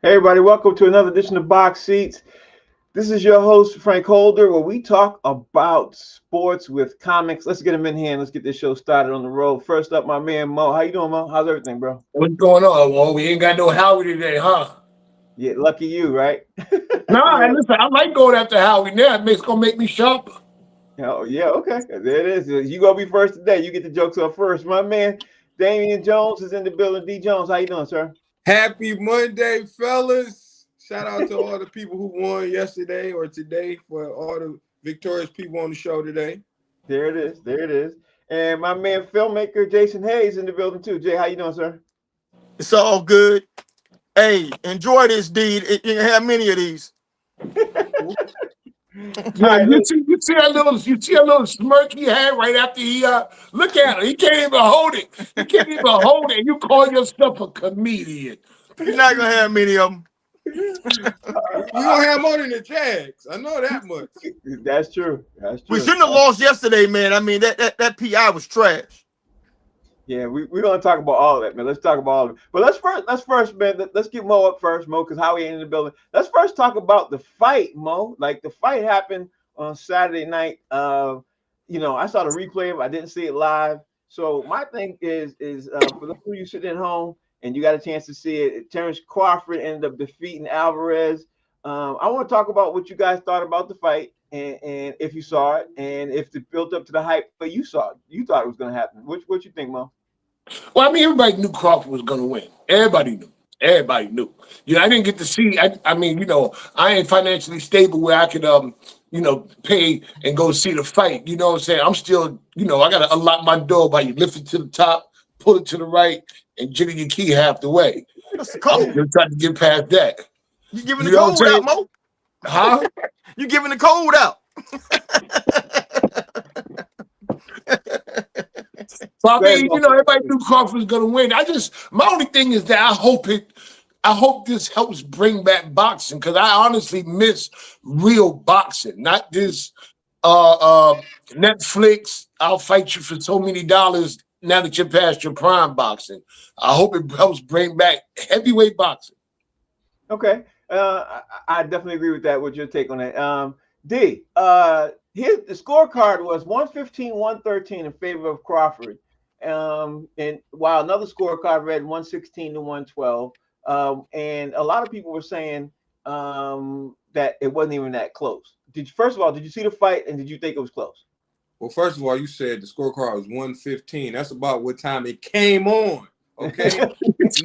Hey everybody, welcome to another edition of Box Seats. This is your host Frank Holder, where we talk about sports with comics. Let's get them in here and let's get this show started on the road. First up, my man Mo. How you doing, Mo? How's everything, bro? What's going on? Well, we ain't got no Howie today, huh? Yeah, lucky you, right? Nah, Yeah. and listen, I like going after Howie now. It's gonna make me sharper. Oh, yeah, okay. There it is. You gonna be first today. You get the jokes up first. My man Damian Jones is in the building. D Jones, how you doing, sir? Happy Monday, fellas. Shout out to all the people who won yesterday or today, for all the victorious people on the show today. There it is. There it is. And my man filmmaker Jason Hayes in the building too. Jay, how you doing, sir? It's all good. Hey, enjoy this deed. You can have many of these. All Yeah, right, you see a little smirk he had right after he look at him. He can't even hold it. He can't even hold it. You call yourself a comedian. You're not gonna have many of them. We gonna have more than the Jags. I know that much. that's true. That's We true. shouldn't have lost yesterday, man. I mean, that PI was trash. Yeah, we're gonna talk about all of that, man. Let's talk about all of it. But let's first, man. Let's get Mo up first, Mo, because Howie ain't in the building. Let's first talk about the fight, Mo. Like the fight happened on Saturday night. I saw the replay of it. I didn't see it live. So my thing is for those of you sitting at home and you got a chance to see it, Terrence Crawford ended up defeating Alvarez. I want to talk about what you guys thought about the fight and if you saw it and if it built up to the hype, but you saw it. You thought it was going to happen. What you think, Mo? Well, I mean, everybody knew Crawford was gonna win. Everybody knew. Everybody knew. I didn't get to see. I mean, I ain't financially stable where I could pay and go see the fight. You know what I'm saying? I'm still, I gotta unlock my door by you lift it to the top, pull it to the right, and jiggle your key half the way. That's the I'm code. just trying to get past that. You giving You the know what I'm code out, saying? Mo? Huh? You giving the code out? So I Go ahead, mean, Mo. everybody knew Crawford was gonna win. My only thing is that I hope this helps bring back boxing because I honestly miss real boxing, not this Netflix. I'll fight you for so many dollars now that you're past your prime boxing. I hope it helps bring back heavyweight boxing. Okay. I definitely agree with that. What's your take on that? D, here the scorecard was 115, 113 in favor of Crawford. And while another scorecard read 116 to 112. And a lot of people were saying that it wasn't even that close. First of all, did you see the fight and did you think it was close? Well, first of all, you said the scorecard was 115. That's about what time it came on. Okay.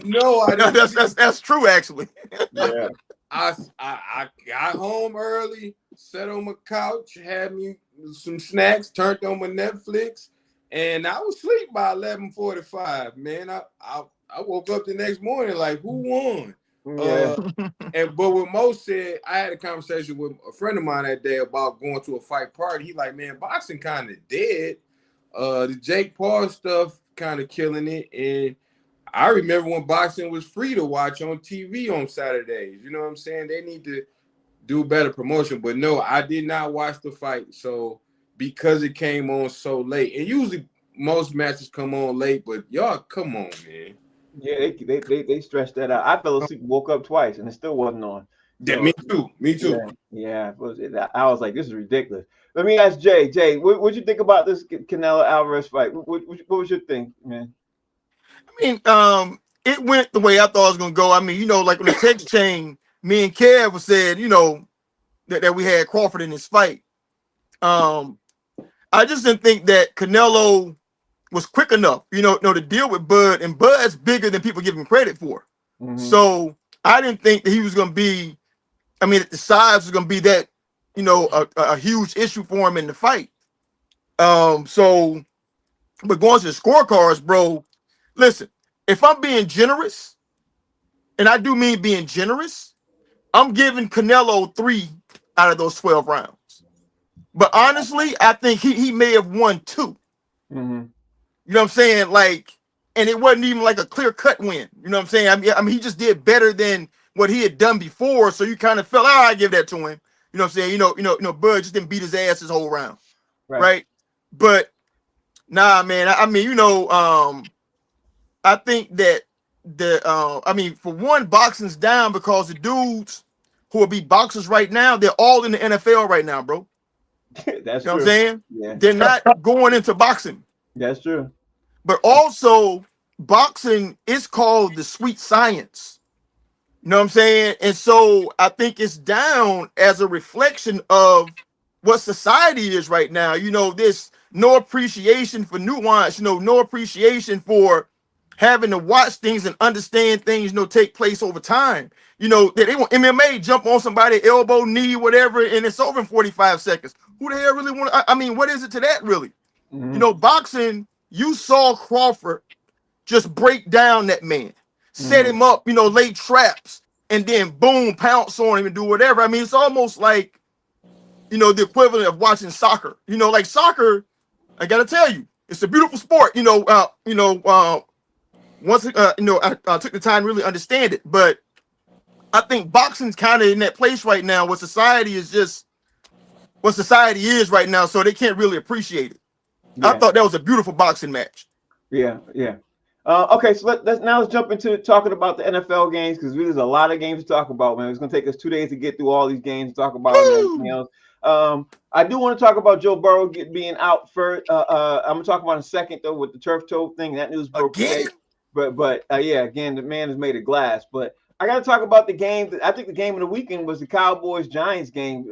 No, I didn't that's, see. that's that's true, actually. Yeah. I got home early, sat on my couch, had me some snacks, turned on my Netflix, and I was asleep by 11:45. Man, I woke up the next morning like, who won? Yeah. Uh, but what Mo said, I had a conversation with a friend of mine that day about going to a fight party. He like, man, boxing kind of dead. The Jake Paul stuff kind of killing it, and I remember when boxing was free to watch on TV on Saturdays. You know what I'm saying? They need to do better promotion. But no, I did not watch the fight. So because it came on so late, and usually most matches come on late, but y'all, come on, man. Yeah, they stretched that out. I fell asleep, woke up twice, and it still wasn't on. Yeah, me So too. Me too. yeah. I was like, this is ridiculous. Let me ask Jay. Jay, what you think about this Canelo Alvarez fight? What was your thing, man? I mean, it went the way I thought it was gonna go. I mean, like on the text chain, me and Kev was said, that we had Crawford in this fight. Um, I just didn't think that Canelo was quick enough, to deal with Bud, and Bud's bigger than people give him credit for. Mm-hmm. So I didn't think that he was going to be. I mean, that the size was going to be that, a huge issue for him in the fight. So, but going to the scorecards, bro. Listen, if I'm being generous, and I do mean being generous, I'm giving Canelo 3 out of those 12 rounds. But honestly, I think he may have won 2. Mm-hmm. You know what I'm saying? Like, and it wasn't even like a clear cut win. You know what I'm saying? I mean, he just did better than what he had done before. So you kind of felt, all right, give that to him. You know what I'm saying? Bud just didn't beat his ass his whole round, Right. right? But nah, man. I mean, I think that I mean, for one, boxing's down because the dudes who will be boxers right now, they're all in the NFL right now, bro. That's You know what I'm true. saying? Yeah, They're not going into boxing. that's true. But also, boxing is called the sweet science. You know what I'm saying? And so I think it's down as a reflection of what society is right now. You know, there's no appreciation for nuance, no appreciation for having to watch things and understand things, take place over time. They want MMA, jump on somebody, elbow, knee, whatever, and it's over in 45 seconds. Who the hell really want to? I mean, what is it to that, really? Mm-hmm. Boxing, you saw Crawford just break down that man, set Mm-hmm. him up, lay traps, and then boom, pounce on him and do whatever. I mean, it's almost like, the equivalent of watching soccer. Like soccer, I gotta tell you, it's a beautiful sport. Once I took the time to really understand it, but I think boxing's kind of in that place right now where society is just what society is right now, so they can't really appreciate it. I Yeah. thought that was a beautiful boxing match. Yeah, yeah. Okay, so let's jump into talking about the NFL games because there's a lot of games to talk about, man. It's gonna take us 2 days to get through all these games and talk about them and everything Woo! else. I do want to talk about Joe Burrow being out first. I'm gonna talk about in a second though with the turf toe thing. That news broke Again? today. But yeah, again, the man is made of glass. But I got to talk about the game. I think the game of the weekend was the Cowboys Giants game.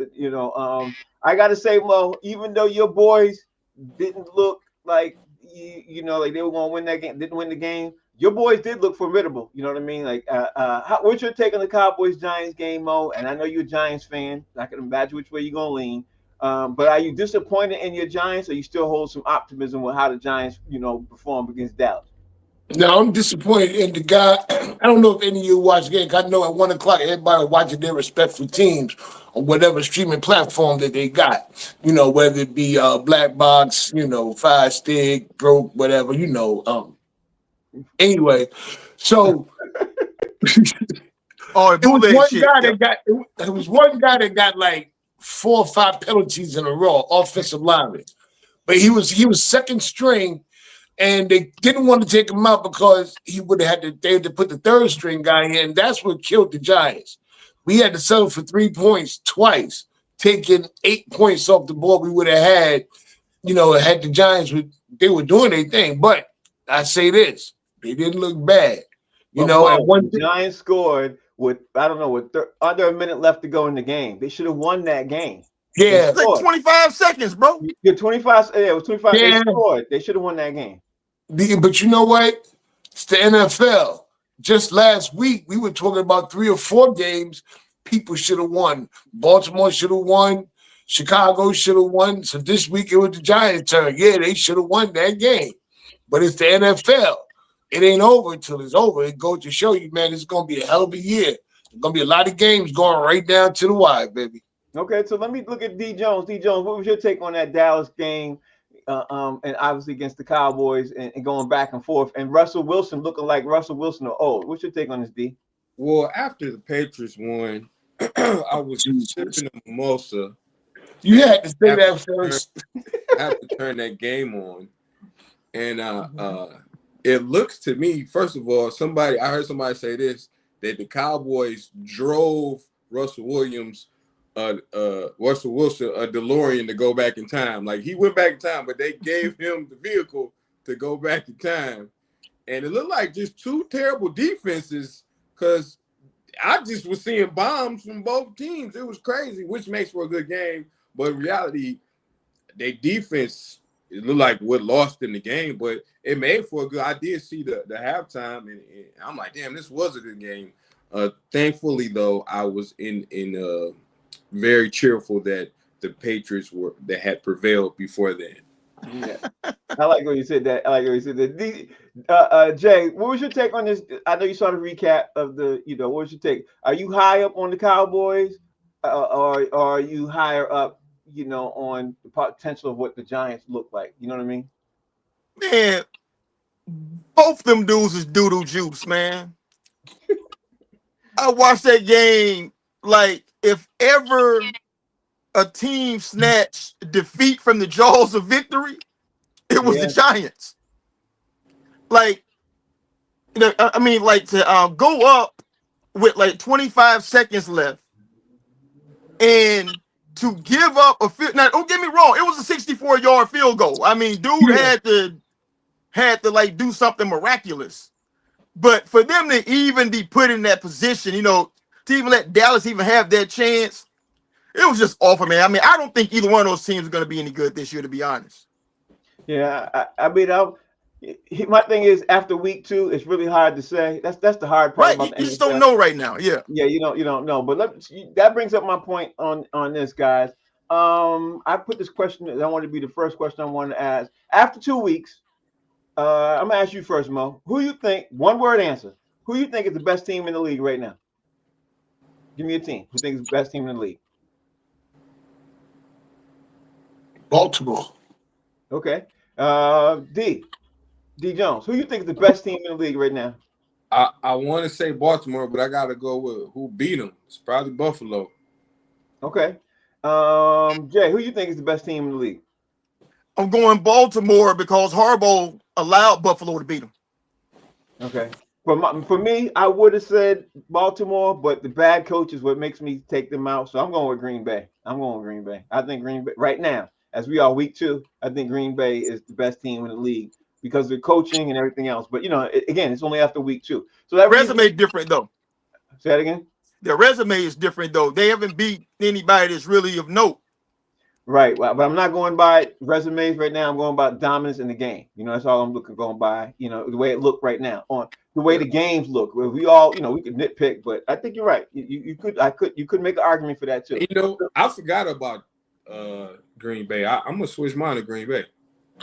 I got to say, Mo, even though your boys didn't look like like they were going to win that game, didn't win the game. Your boys did look formidable. You know what I mean? Like, what's your take on the Cowboys Giants game, Mo? And I know you're a Giants fan. I can imagine which way you're gonna lean. But are you disappointed in your Giants, or you still hold some optimism with how the Giants, performed against Dallas? Now I'm disappointed in the guy. I don't know if any of you watch the game. I know at 1 o'clock everybody watching their respectful teams on whatever streaming platform that they got. Whether it be Black Box, Fire Stick, Broke, whatever. Anyway, so Oh, it was bootleg one shit. guy Yeah. that got. It was one guy that got like 4 or 5 penalties in a row, offensive lineman. But he was second string, and they didn't want to take him out because he would have they had to put the third string guy in. That's what killed the Giants. We had to settle for 3 points twice, taking 8 points off the board. We would have had the Giants. They were doing their thing, but I say this: they didn't look bad. But And Mo, one the Giants scored with I don't know with under a minute left to go in the game. They should have won that game. They yeah, It's like scored. 25 seconds, bro. You're 25. Yeah, it was 25. They yeah. scored. They should have won that game. But you know what? It's the NFL. Just last week, we were talking about 3 or 4 games people should have won. Baltimore should have won. Chicago should have won. So this week, it was the Giants' turn. Yeah, they should have won that game. But it's the NFL. It ain't over until it's over. It goes to show you, man, it's going to be a hell of a year. There's going to be a lot of games going right down to the wire, baby. Okay, so let me look at D Jones. D Jones, what was your take on that Dallas game? And obviously against the Cowboys and going back and forth, and Russell Wilson looking like Russell Wilson of old. What's your take on this, D? Well, after the Patriots won, I was Jesus. sipping a mimosa. You had to say Have that to turn, first. have to turn that game on, and it looks to me, first of all, I heard somebody say this, that the Cowboys drove Russell Wilson a DeLorean to go back in time. Like he went back in time, but they gave him the vehicle to go back in time. And it looked like just two terrible defenses because I just was seeing bombs from both teams. It was crazy, which makes for a good game. But in reality, their defense, it looked like what lost in the game, but it made for a good. I did see the halftime, and I'm like, damn, this was a good game. Thankfully, though, I was in very cheerful that the Patriots had prevailed before then. Yeah. I like what you said that. I like what you said that. Jay, what was your take on this? I know you saw the recap of what was your take? Are you high up on the Cowboys, or are you higher up, on the potential of what the Giants look like? You know what I mean? Man, both them dudes is doodle juice, man. I watched that game like if ever a team snatched defeat from the jaws of victory, it was the Yeah. Giants. Like I mean, like to go up with like 25 seconds left and to give up a field. Now, don't get me wrong, it was a 64-yard field goal. I mean, dude Yeah. had to like do something miraculous. But for them to even be put in that position, to even let Dallas even have that chance, it was just awful, man. I mean, I don't think either one of those teams are going to be any good this year, to be honest. Yeah, I mean, my thing is after week 2, it's really hard to say. That's the hard part Right? about You the just don't NFL. know right now. Yeah. Yeah, you don't know. But that brings up my point on this, guys. I put this question. I wanted to be the first question I wanted to ask. After 2 weeks, I'm gonna ask you first, Mo. Who you think? One word answer. Who you think is the best team in the league right now? Give me a team. Who thinks is the best team in the league? Baltimore. Okay. D Jones. Who you think is the best team in the league right now? I want to say Baltimore, but I got to go with who beat them. It's probably Buffalo. Okay. Jay, who you think is the best team in the league? I'm going Baltimore because Harbaugh allowed Buffalo to beat them. Okay. For me, I would have said Baltimore, but the bad coach is what makes me take them out. So I'm going with Green Bay. I'm going with Green Bay. I think Green Bay right now, as we are week 2, I think Green Bay is the best team in the league because of the coaching and everything else. But again, it's only after week 2. So that leaves Resume me. is different though. Say that again. Their resume is different though. They haven't beat anybody that's really of note. Right. Well, but I'm not going by resumes right now. I'm going by dominance in the game. That's all I'm going by. The way it looked right now, on the way Yeah. the games look. Where we all, we could nitpick, but I think you're right. You could make an argument for that too. I forgot about Green Bay. I'm gonna switch mine to Green Bay.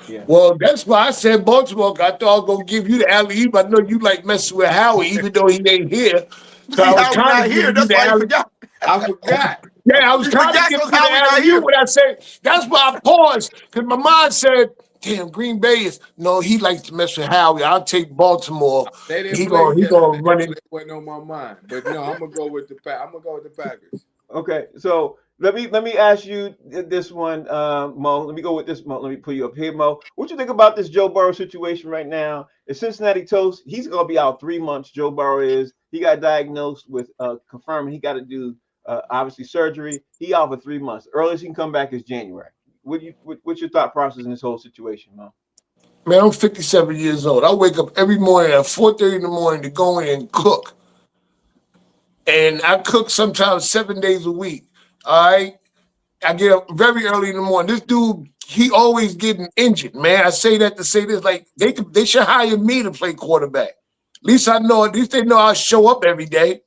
Yeah. Well, that's why I said Baltimore. I thought I was gonna give you the alley oop. I know you like messing with Howie, even though he ain't here. So See I was how we kind not of here. giving you That's the why he alley. forgot. I forgot. Yeah, I was He kind of forgot giving because you the Howie not alley oop here. when I said that's why I paused because my mind said, "Damn, Green Bay is no." He likes to mess with Howie. I'll take Baltimore. They didn't He play gonna he gonna yesterday, run so it. it wasn't on my mind. But no, I'm gonna go with the I'm gonna go with the Packers. Okay. So let me ask you this one, Mo. Let me go with this, Mo. Let me put you up here, Mo. What you think about this Joe Burrow situation right now? Is Cincinnati toast? He's gonna be out 3 months. Joe Burrow is. He got diagnosed with confirming he got to do obviously surgery. He out for 3 months. Earliest he can come back is January. What's your thought process in this whole situation, Mo? Man, I'm 57 years old. I wake up every morning at 4:30 in the morning to go in and cook, and I cook sometimes 7 days a week. All right. I get up very early in the morning. This dude, he always getting injured, man. I say that to say this, like they should hire me to play quarterback. At least I know. At least they know I show up every day.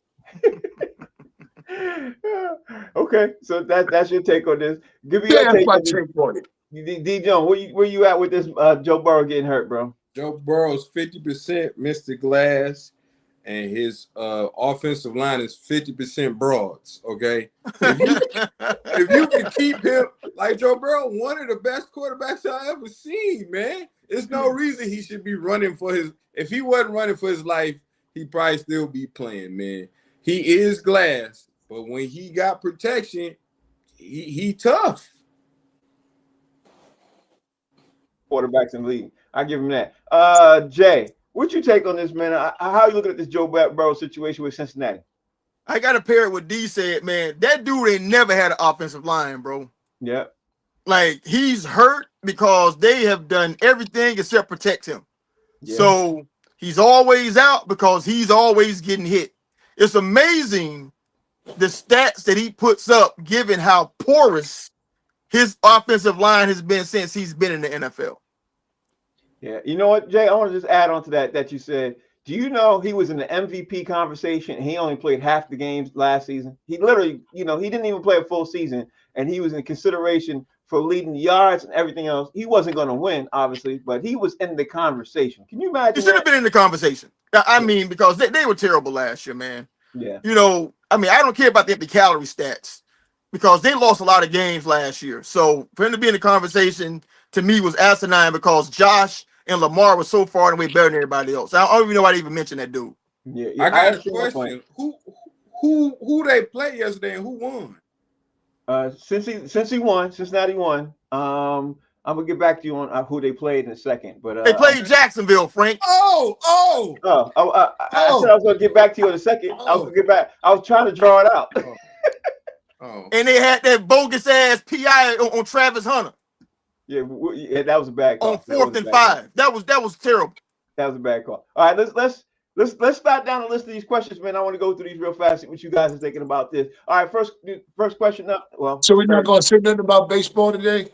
Okay, so that's your take on this. Give me your Yeah, that's take my on this. take on it. D. Jones, where you at with this Joe Burrow getting hurt, bro? Joe Burrow's 50% Mr. Glass, and his offensive line is 50% broads. Okay, if you if you can keep him like Joe Burrow, one of the best quarterbacks I ever seen, man. There's no reason he should be running for his. If he wasn't running for his life, he'd probably still be playing, man. He is glass, but when he got protection, he tough. Quarterbacks in the league. I give him that. Jay, what you take on this, man? How you looking at this Joe Burrow situation with Cincinnati? I got to pair it with D said, man. That dude ain't never had an offensive line, bro. Yeah. Like he's hurt because they have done everything except protect him. Yeah. So he's always out because he's always getting hit. It's amazing the stats that he puts up, given how porous his offensive line has been since he's been in the NFL. Yeah. You know what, Jay? I want to just add on to that you said. Do you know he was in the MVP conversation and he only played half the games last season? He literally, he didn't even play a full season, and he was in consideration for leading yards and everything else. He wasn't going to win, obviously, but he was in the conversation. Can you He imagine should have that? been in the conversation. I mean, because they were terrible last year, man. Yeah. I mean, I don't care about the empty calorie stats because they lost a lot of games last year. So for him to be in the conversation to me was asinine because Josh and Lamar was so far and away better than everybody else. I don't even know why they even mentioned that dude. Yeah. I I got a understand your point. question. Who they played yesterday and who won? Since he won, Cincinnati won. I'm gonna get back to you on who they played in a second. But They played Jacksonville, Frank. I said I was gonna get back to you in a second. I was gonna get back. I was trying to draw it out. And they had that bogus ass PI on Travis Hunter. Yeah, that was a bad call. On 4th and 5. That was terrible. That was a bad call. All right, let's start down the list of these questions, man. I want to go through these real fast. See what you guys are thinking about this. All right, first question up. Well, so we're not gonna say nothing about baseball today.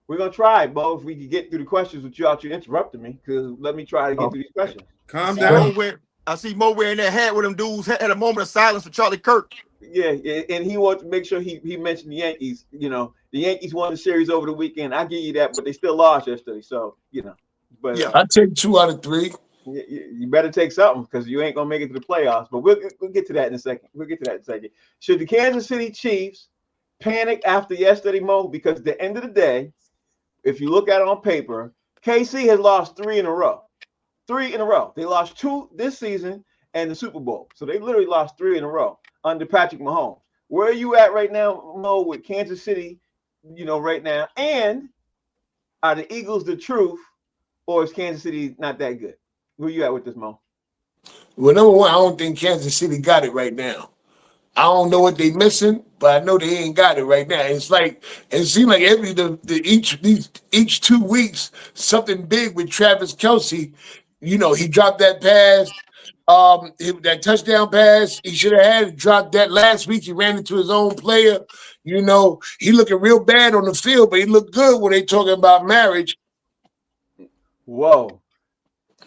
We're gonna try, Bo, if we can get through the questions without you interrupting me. Because let me try to get through these questions. Calm down. I see Mo wearing that hat with them dudes had a moment of silence for Charlie Kirk. Yeah, and he wants to make sure he mentioned the Yankees. You know, the Yankees won the series over the weekend. I give you that, but they still lost yesterday. So, you know. But yeah, I take 2 out of 3. You better take something because you ain't gonna make it to the playoffs. But we'll get to that in a second. Should the Kansas City Chiefs panic after yesterday, Mo? Because at the end of the day, if you look at it on paper, KC has lost 3 in a row. 3 in a row. They lost 2 this season and the Super Bowl. So they literally lost 3 in a row under Patrick Mahomes. Where are you at right now, Mo, with Kansas City, you know, right now? And are the Eagles the truth, or is Kansas City not that good? Where you at with this, Mo? Well, number one, I don't think Kansas City got it right now. I don't know what they missing, but I know they ain't got it right now. It's like it seems like each 2 weeks something big with Travis Kelce. You know, he dropped that pass, that touchdown pass. He should have had it. Dropped that last week. He ran into his own player. You know, he looking real bad on the field, but he looked good when they talking about marriage. Whoa,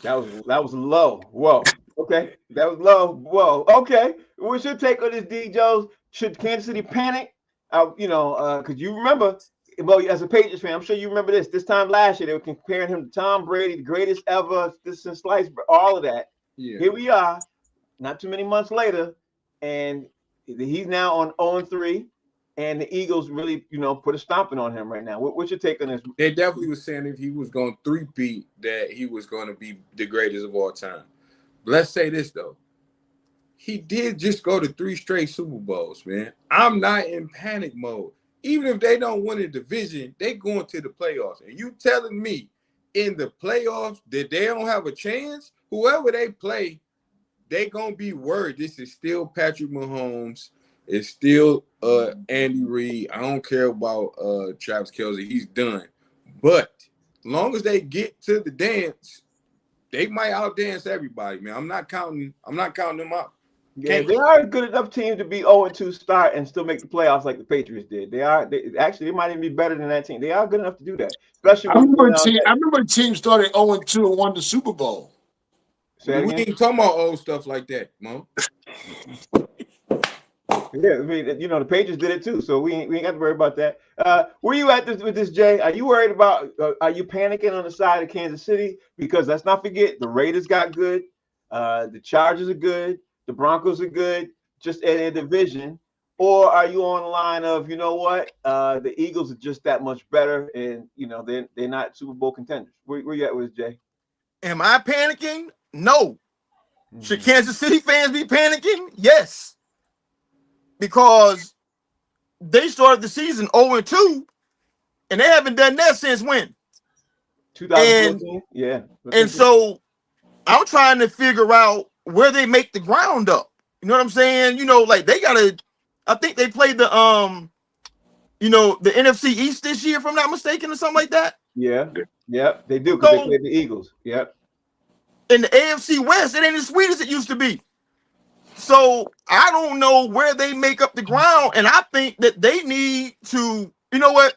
that was low. Whoa. Okay, that was low. Whoa. Okay, what's your take on this, D. Jones? Should Kansas City panic? Because you remember, well, as a Patriots fan, I'm sure you remember this. This time last year, they were comparing him to Tom Brady, the greatest ever, since sliced, all of that. Yeah. Here we are, not too many months later, and he's now on 0-3, and the Eagles really, put a stomping on him right now. What's your take on this? They definitely was saying if he was going to three-peat, that he was going to be the greatest of all time. Let's say this, though. He did just go to 3 straight Super Bowls, man. I'm not in panic mode. Even if they don't win a division, they going to the playoffs. And you telling me in the playoffs that they don't have a chance? Whoever they play, they going to be worried. This is still Patrick Mahomes. It's still Andy Reid. I don't care about Travis Kelce. He's done. But as long as they get to the dance, they might outdance everybody, man. I'm not counting them out. Yeah, they are a good enough team to be 0-2 start and still make the playoffs like the Patriots did. They might even be better than that team. They are good enough to do that. Especially I remember a team started 0-2 and won the Super Bowl. We ain't talking about old stuff like that, Mo. Yeah, I mean, the Patriots did it too, so we ain't got to worry about that. Where you at with this, Jay? Are you worried about? Are you panicking on the side of Kansas City? Because let's not forget the Raiders got good, the Chargers are good, the Broncos are good, just in a division. Or are you on the line of, the Eagles are just that much better, and they're not Super Bowl contenders? Where you at with this, Jay? Am I panicking? No. Should Kansas City fans be panicking? Yes. Because they started the season 0-2, and they haven't done that since when? 2014. Yeah. And so I'm trying to figure out where they make the ground up. You know what I'm saying? Like they gotta. I think they played the the NFC East this year, if I'm not mistaken, or something like that. Yeah. Yep. They do, because they played the Eagles. Yep. In the AFC West, it ain't as sweet as it used to be. So I don't know where they make up the ground, and I think that they need to, the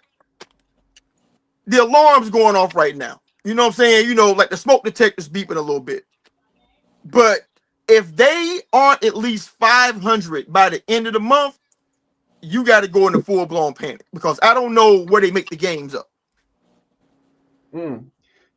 alarm's going off right now. You know what I'm saying? Like the smoke detector's beeping a little bit. But if they aren't at least 500 by the end of the month, you got to go into full-blown panic, because I don't know where they make the games up.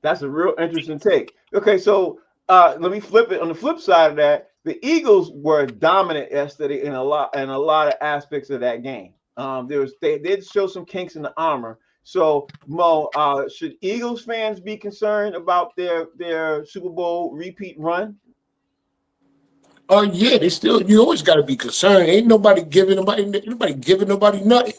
That's a real interesting take. Okay, so let me flip it. On the flip side of that, the Eagles were dominant yesterday in a lot of aspects of that game. They did show some kinks in the armor. So Mo, should Eagles fans be concerned about their Super Bowl repeat run? Yeah, you always got to be concerned. Ain't nobody giving nobody nothing.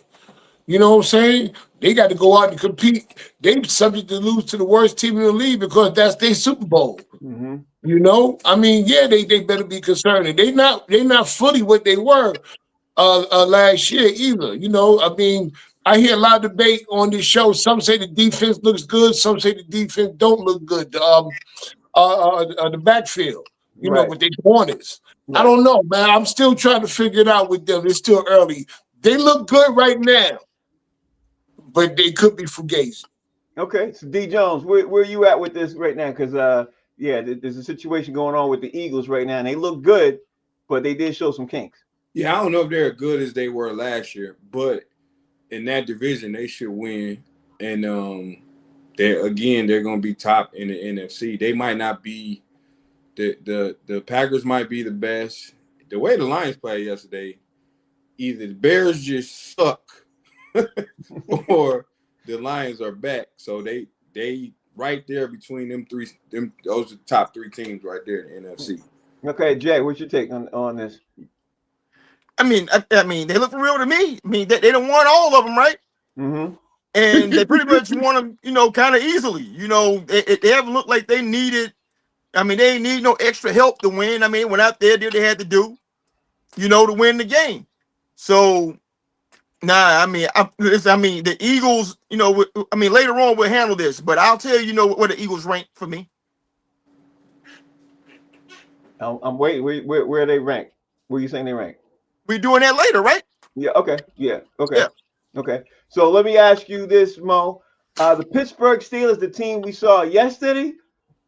You know what I'm saying? They got to go out and compete. They subject to lose to the worst team in the league because that's their Super Bowl. Mm-hmm. You know, I mean, yeah, they better be concerned. And they not fully what they were last year either. You know, I mean, I hear a lot of debate on this show. Some say the defense looks good. Some say the defense don't look good. The backfield, you know, Right. with their corners. I Right. don't know, man. I'm still trying to figure it out with them. It's still early. They look good right now, but they could be fugazi. Okay. So D Jones, where you at with this right now? Because yeah, there's a situation going on with the Eagles right now, and they look good, but they did show some kinks. Yeah, I don't know if they're as good as they were last year, but in that division they should win. And they're gonna be top in the NFC. They might not be the Packers might be the best. The way the Lions played yesterday, either the Bears just suck or the Lions are back. So they right there between them three. Those are the top three teams right there in the NFC. Okay, Jay, what's your take on this? I mean, they look real to me. I mean, they don't want all of them, right? Mm-hmm. And they pretty much won them, kind of easily. They haven't looked like they needed. I mean, they ain't need no extra help to win. I mean, went out there, did what they had to do, to win the game. So, nah, I mean, the Eagles, later on we'll handle this, but I'll tell where the Eagles rank for me. I'm waiting. Where are they ranked? Where you saying they rank? We're doing that later, right? Yeah. Okay. Yeah. Okay. Yeah. Okay. So let me ask you this, Mo. The Pittsburgh Steelers, the team we saw yesterday,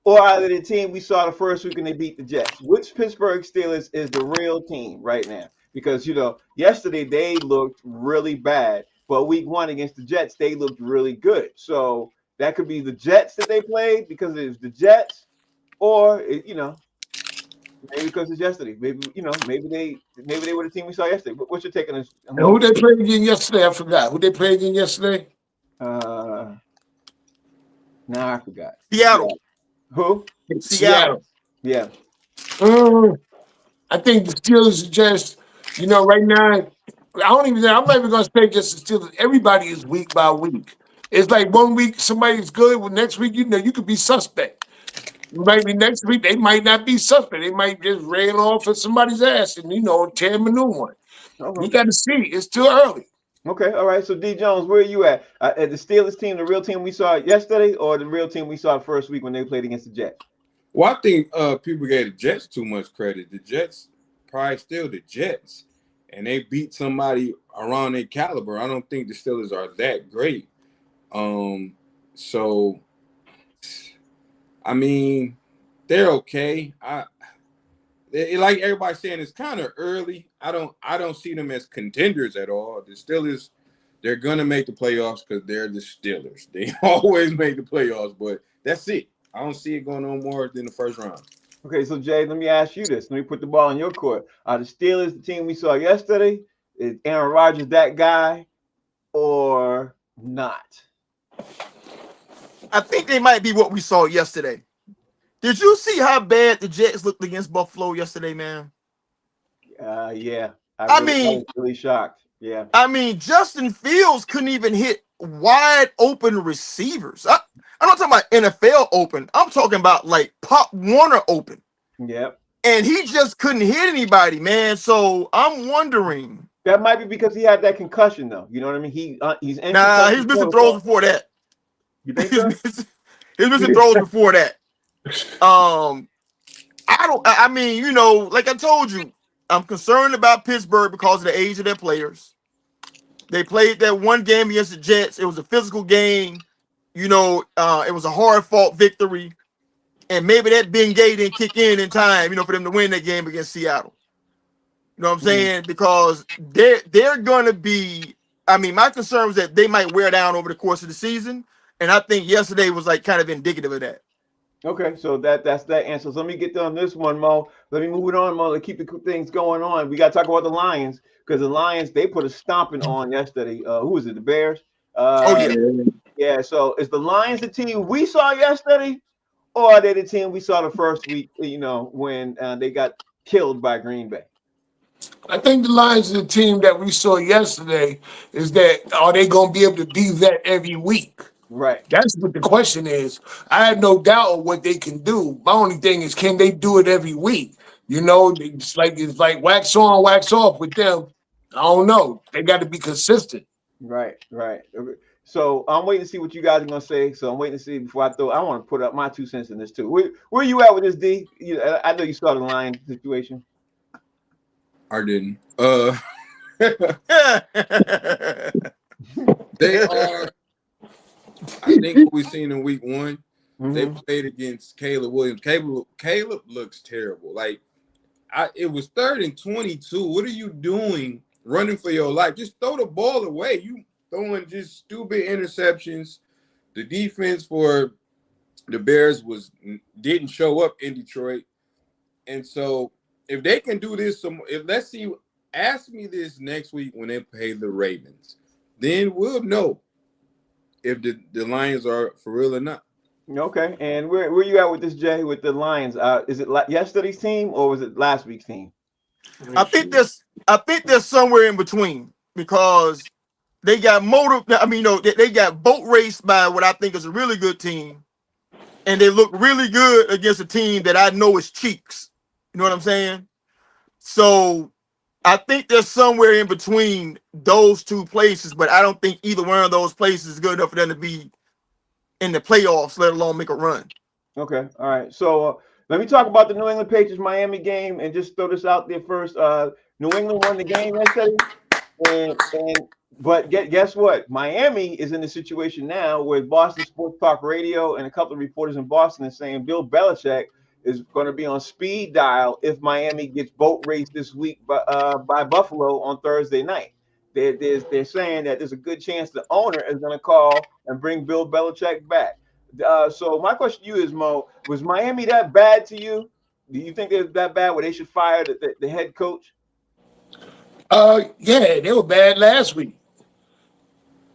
or are they the team we saw the first week when they beat the Jets? Which Pittsburgh Steelers is the real team right now? Because yesterday they looked really bad, but week one against the Jets they looked really good. So that could be the Jets that they played because it was the Jets, or maybe because it's yesterday. Maybe they were the team we saw yesterday. What's your take on this, And who Mo? they played again yesterday? I forgot. Who they played again yesterday? Uh, now I forgot. Seattle. Yeah. Who? Seattle. Yeah. Mm, I think the Steelers are just, right now, I don't even know. I'm not even going to say just the Steelers. Everybody is week by week. It's like one week somebody's good. Well, next week, you could be suspect. Maybe next week they might not be suspect. They might just rail off at somebody's ass and tear them a new one. You Okay. got to see. It's still early. Okay. All right. So D Jones, where are you at? At the Steelers team, the real team we saw yesterday, or the real team we saw the first week when they played against the Jets? Well, I think people gave the Jets too much credit. The Jets probably still the Jets, and they beat somebody around their caliber. I don't think the Steelers are that great. So I mean, they're okay. Like everybody's saying, it's kind of early. I don't see them as contenders at all. The Steelers, they're gonna make the playoffs because they're the Steelers. They always make the playoffs, but that's it. I don't see it going on more than the first round. Okay. So Jay, let me ask you this. Let me put the ball in your court. Are the Steelers the team we saw yesterday? Is Aaron Rodgers that guy or not? I think they might be what we saw yesterday. Did you see how bad the Jets looked against Buffalo yesterday, man? Yeah. I I mean, was really shocked. Yeah. Justin Fields couldn't even hit wide open receivers. I'm not talking about NFL open. I'm talking about like Pop Warner open. Yep. And he just couldn't hit anybody, man. So I'm wondering. That might be because he had that concussion, though. You know what I mean? He's in Nah, he's concussion missing throws protocol. before that. You think He's so? missing throws before that. I mean, like I told you, I'm concerned about Pittsburgh because of the age of their players. They played that one game against the Jets. It was a physical game. It was a hard fought victory. And maybe that Ben Gay didn't kick in time, for them to win that game against Seattle. You know what I'm saying? Because they're gonna be. I mean, my concern was that they might wear down over the course of the season, and I think yesterday was like kind of indicative of that. Okay, so that's that answer. So let me get on this one, Mo. Let me move it on, Mo. Let's keep the things going on. We got to talk about the Lions because the Lions they put a stomping on yesterday. Who was it? The Bears. Oh yeah, Yeah. So is the Lions the team we saw yesterday, or are they the team we saw the first week? When they got killed by Green Bay? I think the Lions is a team that we saw yesterday. Is that are they going to be able to be that every week? Right. That's what the question is. I have no doubt of what they can do. My only thing is, can they do it every week? You know, it's like wax on, wax off with them. I don't know. They got to be consistent. Right. Right. Okay. So I'm waiting to see what you guys are gonna say. So I'm waiting to see before I throw. I want to put up my 2 cents in this too. Where you at with this, D? I know you saw the line situation. I didn't. They are. I think what we've seen in week one, they Mm-hmm. played against Caleb Williams. Caleb looks terrible. Like it was 3rd and 22. What are you doing running for your life? Just throw the ball away. You throwing just stupid interceptions. The defense for the Bears didn't show up in Detroit. And so if they can do this, ask me this next week when they play the Ravens. Then we'll know if the Lions are for real or not. Okay. And where you at with this, Jay? With the Lions? Is it yesterday's team or was it last week's team? I think there's somewhere in between because they got they got boat raced by what I think is a really good team, and they look really good against a team that I know is cheeks. You know what I'm saying? So I think there's somewhere in between those two places, but I don't think either one of those places is good enough for them to be in the playoffs, let alone make a run. Okay. All right. So let me talk about the New England Patriots Miami game and just throw this out there first. New England won the game yesterday, but guess what? Miami is in the situation now with Boston Sports Talk Radio and a couple of reporters in Boston are saying Bill Belichick is going to be on speed dial if Miami gets boat raced this week by Buffalo on Thursday night. They're saying that there's a good chance the owner is going to call and bring Bill Belichick back. So my question to you is, Mo, was Miami that bad to you? Do you think they're that bad where they should fire the head coach? Yeah, they were bad last week.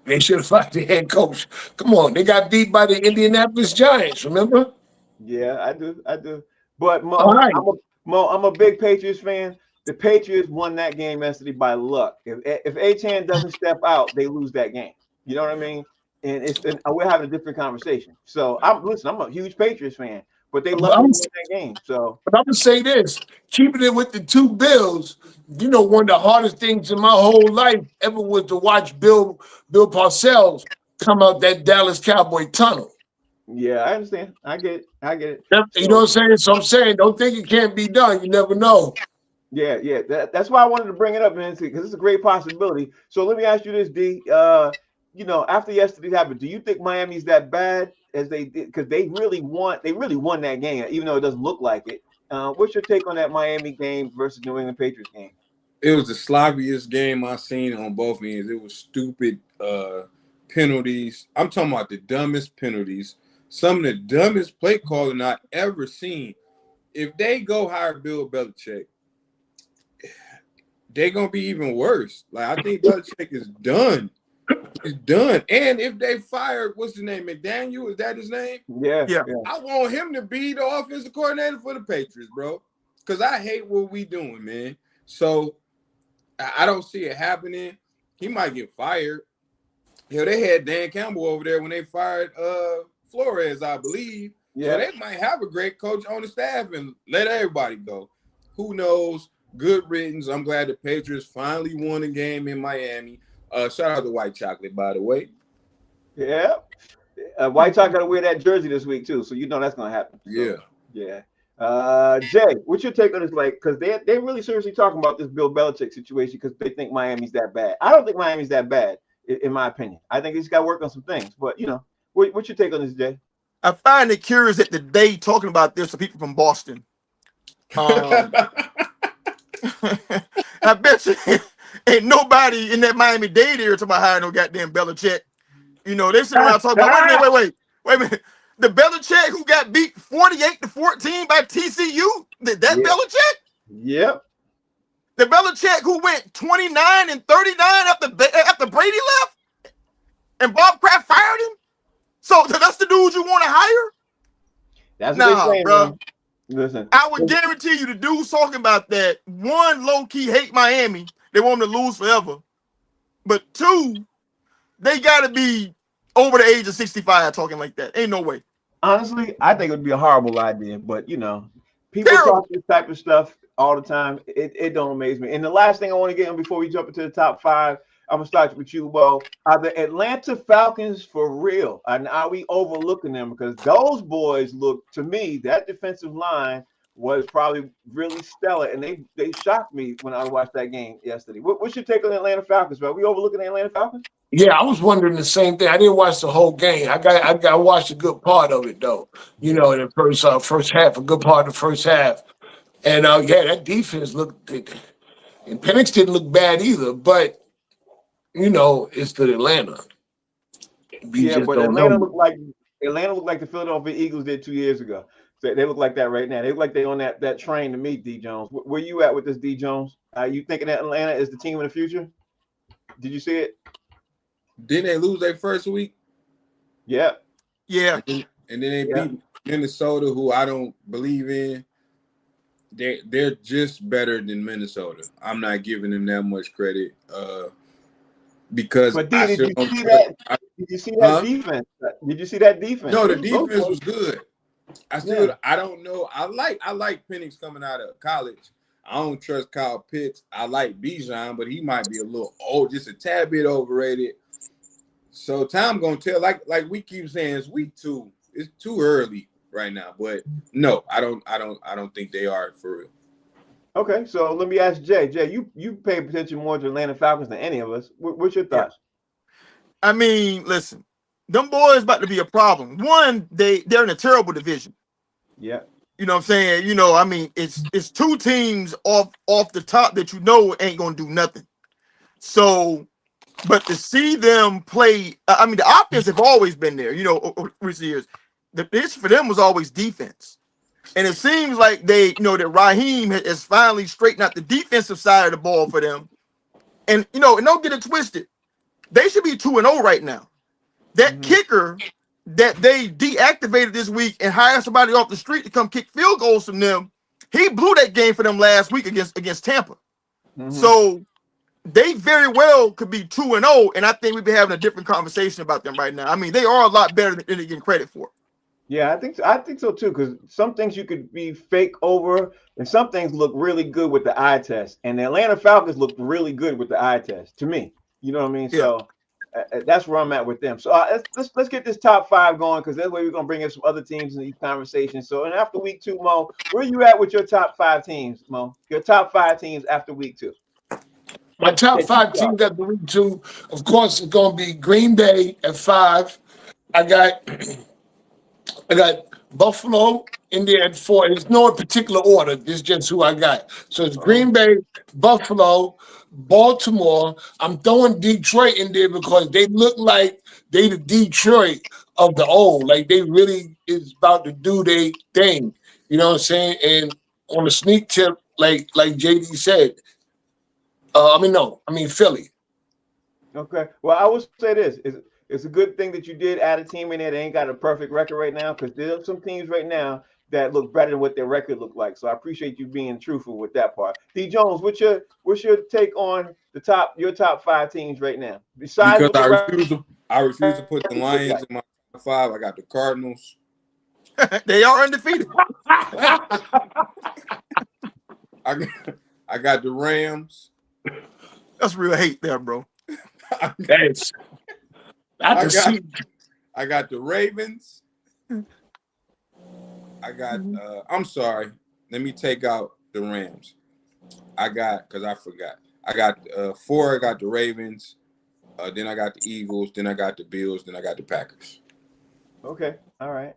They should have fired the head coach. Come on, they got beat by the Indianapolis Giants. Remember? Yeah, I do. But All right. I'm a big Patriots fan. The Patriots won that game yesterday by luck. If Achan doesn't step out, they lose that game. You know what I mean? And we're having a different conversation. So I'm a huge Patriots fan, but they luckily won that game. So But I'm gonna say this: keeping it with the two Bills. You know, one of the hardest things in my whole life ever was to watch Bill Parcells come out that Dallas Cowboy tunnel. yeah, I understand. I get it. You know what I'm saying? So I'm saying, don't think it can't be done. You never know. Yeah. That's why I wanted to bring it up, man, because it's a great possibility. So let me ask you this, D. After yesterday happened, do you think Miami's that bad as they did? Because they really won that game, even though it doesn't look like it. What's your take on that Miami game versus New England Patriots game? It was the sloppiest game I've seen on both ends. It was stupid penalties. I'm talking about the dumbest penalties. Some of the dumbest play calling I've ever seen. If they go hire Bill Belichick, they're going to be even worse. Like, I think Belichick is done. He's done. And if they fired, what's his name, McDaniel? Is that his name? Yeah. I want him to be the offensive coordinator for the Patriots, bro. Because I hate what we doing, man. So I don't see it happening. He might get fired. They had Dan Campbell over there when they fired Flores, I believe. Yeah. So they might have a great coach on the staff and let everybody go. Who knows? Good riddance. I'm glad the Patriots finally won a game in Miami. Shout out to White Chocolate, by the way. Yeah. White Sox got to wear that jersey this week too, so you know that's gonna happen. So, Yeah. Jay, what's your take on this? Like, because they really seriously talking about this Bill Belichick situation because they think Miami's that bad. I don't think Miami's that bad, in my opinion. I think he's got to work on some things. But what's your take on this, Jay? I find it curious that today talking about this are people from Boston. I bet you ain't nobody in that Miami-Dade area talking about hiring no goddamn Belichick. They sit around talking about, wait a minute. The Belichick who got beat 48-14 by TCU, that Belichick? Yep. The Belichick who went 29-39 after Brady left and Bob Kraft fired him? So that's the dude you want to hire? That's what they're saying, bro. man. Listen, I would guarantee you the dudes talking about that, one, low key hate Miami. They want them to lose forever. But two, they got to be over the age of 65 talking like that. Ain't no way. honestly, I think it would be a horrible idea, but people Terrible. talk this type of stuff all the time. It don't amaze me. And the last thing I want to get in before we jump into the top five, I'm gonna start with you, Bo. Are the Atlanta Falcons for real? And are we overlooking them? Because those boys look to me, that defensive line was probably really stellar, and they shocked me when I watched that game yesterday. What's your take on the Atlanta Falcons, bro? Are we overlooking the Atlanta Falcons? Yeah, I was wondering the same thing. I didn't watch the whole game. I watched a good part of it though. Yeah. In the first half, a good part of the first half. And yeah, that defense looked, and Penix didn't look bad either. But it's the Atlanta. We Yeah, just but don't know. Atlanta looked like the Philadelphia Eagles did 2 years ago. So they look like that right now. They look like they on that train to meet D Jones. Where you at with this, D Jones? You thinking that Atlanta is the team of the future? Did you see it? Didn't they lose their first week? Yeah. Yeah. And then they beat Minnesota, who I don't believe in. They're just better than Minnesota. I'm not giving them that much credit because But D, I did still you don't see trust. that? Did you see that defense? Did you see that defense? No, the Those defense boys- was good. I don't know. I like Penix coming out of college. I don't trust Kyle Pitts. I like Bijan, but he might be a little old, just a tad bit overrated. So time gonna tell. Like we keep saying, it's week 2. It's too early right now. But no, I don't think they are for real. Okay, so let me ask Jay. Jay, you pay attention more to Atlanta Falcons than any of us. What's your thoughts? I mean, listen, them boys about to be a problem. One, they're in a terrible division. Yeah. You know what I'm saying? I mean, it's two teams off the top that ain't gonna do nothing. So, but to see them play, I mean, the offense have always been there. Over recent years, the issue for them was always defense, and it seems like that Raheem has finally straightened out the defensive side of the ball for them. And and don't get it twisted, they should be 2-0 right now. That kicker that they deactivated this week and hired somebody off the street to come kick field goals from them, he blew that game for them last week against Tampa. So they very well could be 2-0, and I think we'd be having a different conversation about them right now. I mean, they are a lot better than they're getting credit for. Yeah, I think so too. Because some things you could be fake over, and some things look really good with the eye test. And the Atlanta Falcons looked really good with the eye test to me. You know what I mean? Yeah. So that's where I'm at with them. So let's get this top 5 going, because that way we're gonna bring in some other teams in these conversations. So, and after week 2, Mo, where you at with your top 5 teams, Mo? Your top 5 teams after week 2. My top 5 teams after week 2, of course, is going to be Green Bay at 5. I got Buffalo in there at 4. It's no particular order. This is just who I got. So it's Green Bay, Buffalo, Baltimore. I'm throwing Detroit in there because they look like they the Detroit of the old. Like they really is about to do their thing. You know what I'm saying? And on a sneak tip, like JD said, Philly. Okay. Well, I will say this: it's a good thing that you did add a team in there that ain't got a perfect record right now, because there's some teams right now that look better than what their record looked like. So I appreciate you being truthful with that part. D Jones, what's your take on your top 5 teams right now? Besides, Because I refuse to put the Lions in my top 5. I got the Cardinals. They are undefeated. I got the Rams. That's real hate there, bro. Thanks. I got the Ravens. I'm sorry. Let me take out the Rams. Because I forgot. I got 4. I got the Ravens. Then I got the Eagles. Then I got the Bills. Then I got the Packers. Okay. All right.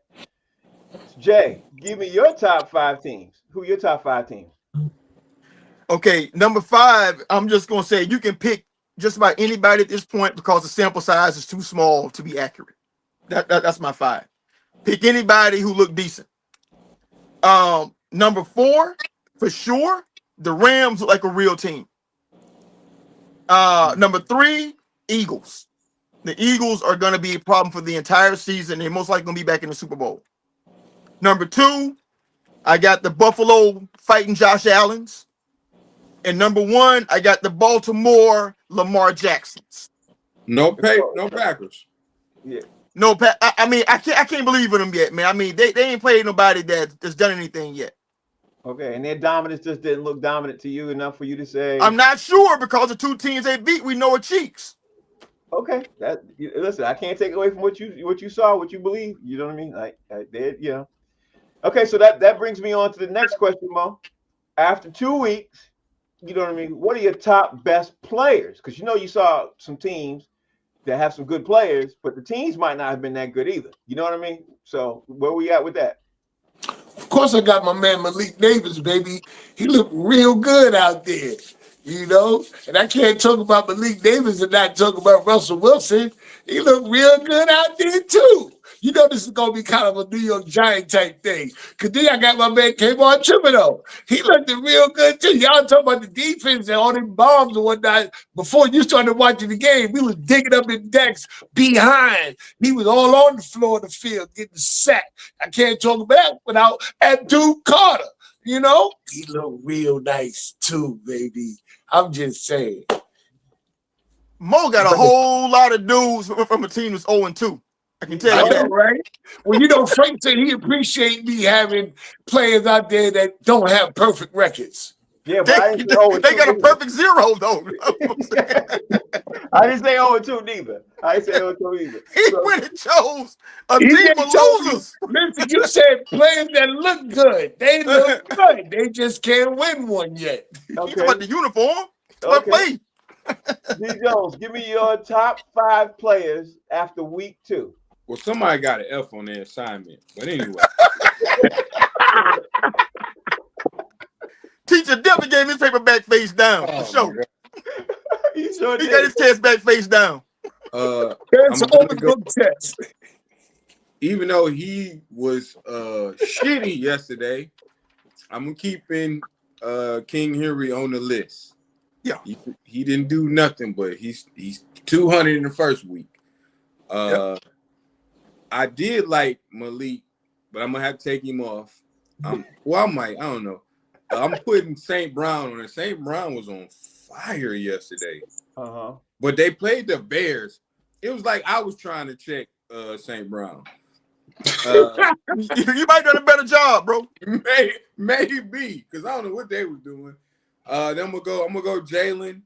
Jay, give me your top 5 teams. Who are your top 5 teams? Okay, number 5, I'm just going to say you can pick just about anybody at this point because the sample size is too small to be accurate. That's my 5. Pick anybody who look decent. Number 4, for sure, the Rams look like a real team. Number 3, Eagles. The Eagles are going to be a problem for the entire season. They're most likely going to be back in the Super Bowl. Number 2, I got the Buffalo fighting Josh Allen's. And number 1, I got the Baltimore Lamar Jacksons. No Packers. Yeah. No, I mean, I can't believe in them yet, man. I mean, they ain't played nobody that's done anything yet. Okay, and their dominance just didn't look dominant to you enough for you to say. I'm not sure because the 2 teams they beat, we know are cheeks. Okay, listen, I can't take away from what you saw, what you believe. You know what I mean? Like they, you know. Okay, so that brings me on to the next question, Mo. After 2 weeks, you know what I mean? What are your top best players? Because you saw some teams that have some good players, but the teams might not have been that good either. You know what I mean? So where we at with that? Of course, I got my man Malik Davis, baby. He looked real good out there, And I can't talk about Malik Davis and not talk about Russell Wilson. He looked real good out there, too. This is going to be kind of a New York Giant type thing. Because then I got my man Kayvon Thibodeau. He looked real good, too. Y'all talking about the defense and all them bombs and whatnot. Before you started watching the game, we was digging up in decks behind. He was all on the floor of the field getting sacked. I can't talk about without Abdul Carter. He looked real nice, too, baby. I'm just saying. Mo got a whole lot of dudes from a team that's 0-2. I can tell you that, right? Well, Frank said he appreciate me having players out there that don't have perfect records. Yeah, but they got a perfect 0 though. I didn't say 0-2 neither. I didn't say 0-2 either. He went and chose a team of losers. Listen, you said players that look good. They look good. They just can't win one yet. Okay. You talking about the uniform? Okay. Play. D. Jones, give me your top 5 players after week 2. Well, somebody got an F on their assignment. But anyway. Teacher definitely gave his paper back face down. For sure. He got his test back face down. That's an open book test. Even though he was shitty yesterday, I'm keeping King Henry on the list. Yeah. He didn't do nothing, but he's 200 in the first week. I did like Malik, but I'm gonna have to take him off. I don't know. I'm putting St. Brown on it. St. Brown was on fire yesterday. But they played the Bears. It was like I was trying to check St. Brown. You might done a better job, bro. Maybe, because I don't know what they were doing. Then I'm gonna go Jalen.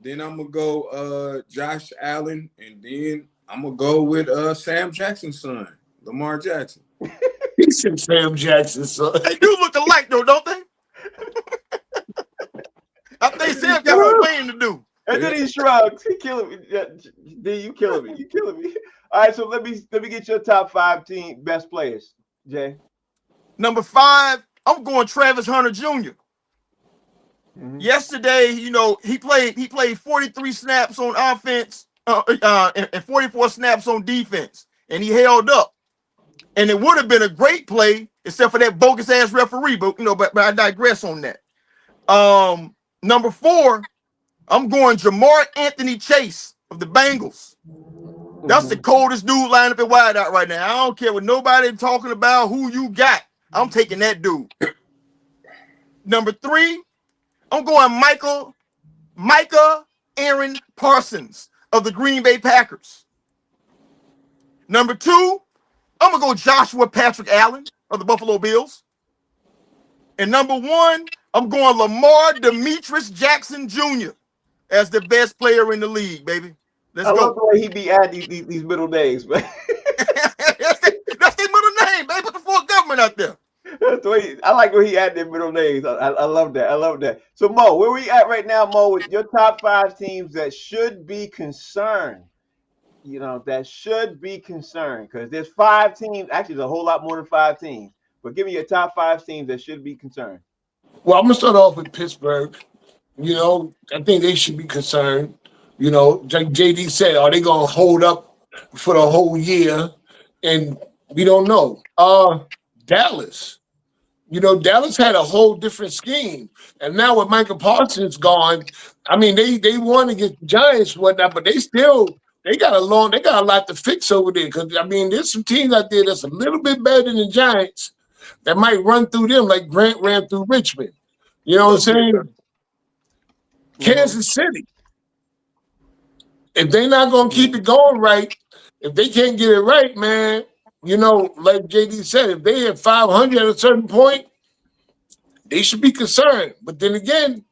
Then I'm gonna go Josh Allen, and then I'm gonna go with Sam Jackson's son, Lamar Jackson. He said Sam Jackson's son. They do look alike, though, don't they? I think Sam got some playing to do. And then he shrugs. He killing me. D, you killing me. You killing me. All right, so let me get your top 5 team best players, Jay. Number 5, I'm going Travis Hunter Jr. Yesterday, he played 43 snaps on offense and 44 snaps on defense, and he held up. And it would have been a great play, except for that bogus ass referee. But I digress on that. Number 4, I'm going Jamar Anthony Chase of the Bengals. That's the coldest dude lined up at wideout right now. I don't care what nobody talking about who you got. I'm taking that dude. Number 3, I'm going Micah Aaron Parsons of the Green Bay Packers. Number 2, I'm going to go Joshua Patrick Allen of the Buffalo Bills. And number 1, I'm going Lamar Demetrius Jackson Jr. as the best player in the league, baby. Let's go. I love the way he be adding these middle names, man. That's their middle name, baby. Put the full government out there. That's the way I like when he added their middle names. I love that. I love that. So, Mo, where we at right now, Mo, with your top 5 teams that should be concerned? That should be concerned because there's 5 teams. Actually, there's a whole lot more than 5 teams. But give me your top 5 teams that should be concerned. Well, I'm going to start off with Pittsburgh. I think they should be concerned. Like JD said, are they going to hold up for the whole year? And we don't know. Dallas. Dallas had a whole different scheme. And now with Michael Parsons gone, I mean, they won against the Giants and whatnot, but they got a lot to fix over there. Because, I mean, there's some teams out there that's a little bit better than the Giants. that might run through them like Grant ran through Richmond. You know what I'm saying? Kansas City. If they're not going to keep it going right, if they can't get it right, man, you know, like JD said, if they hit 500 at a certain point, they should be concerned. But then again,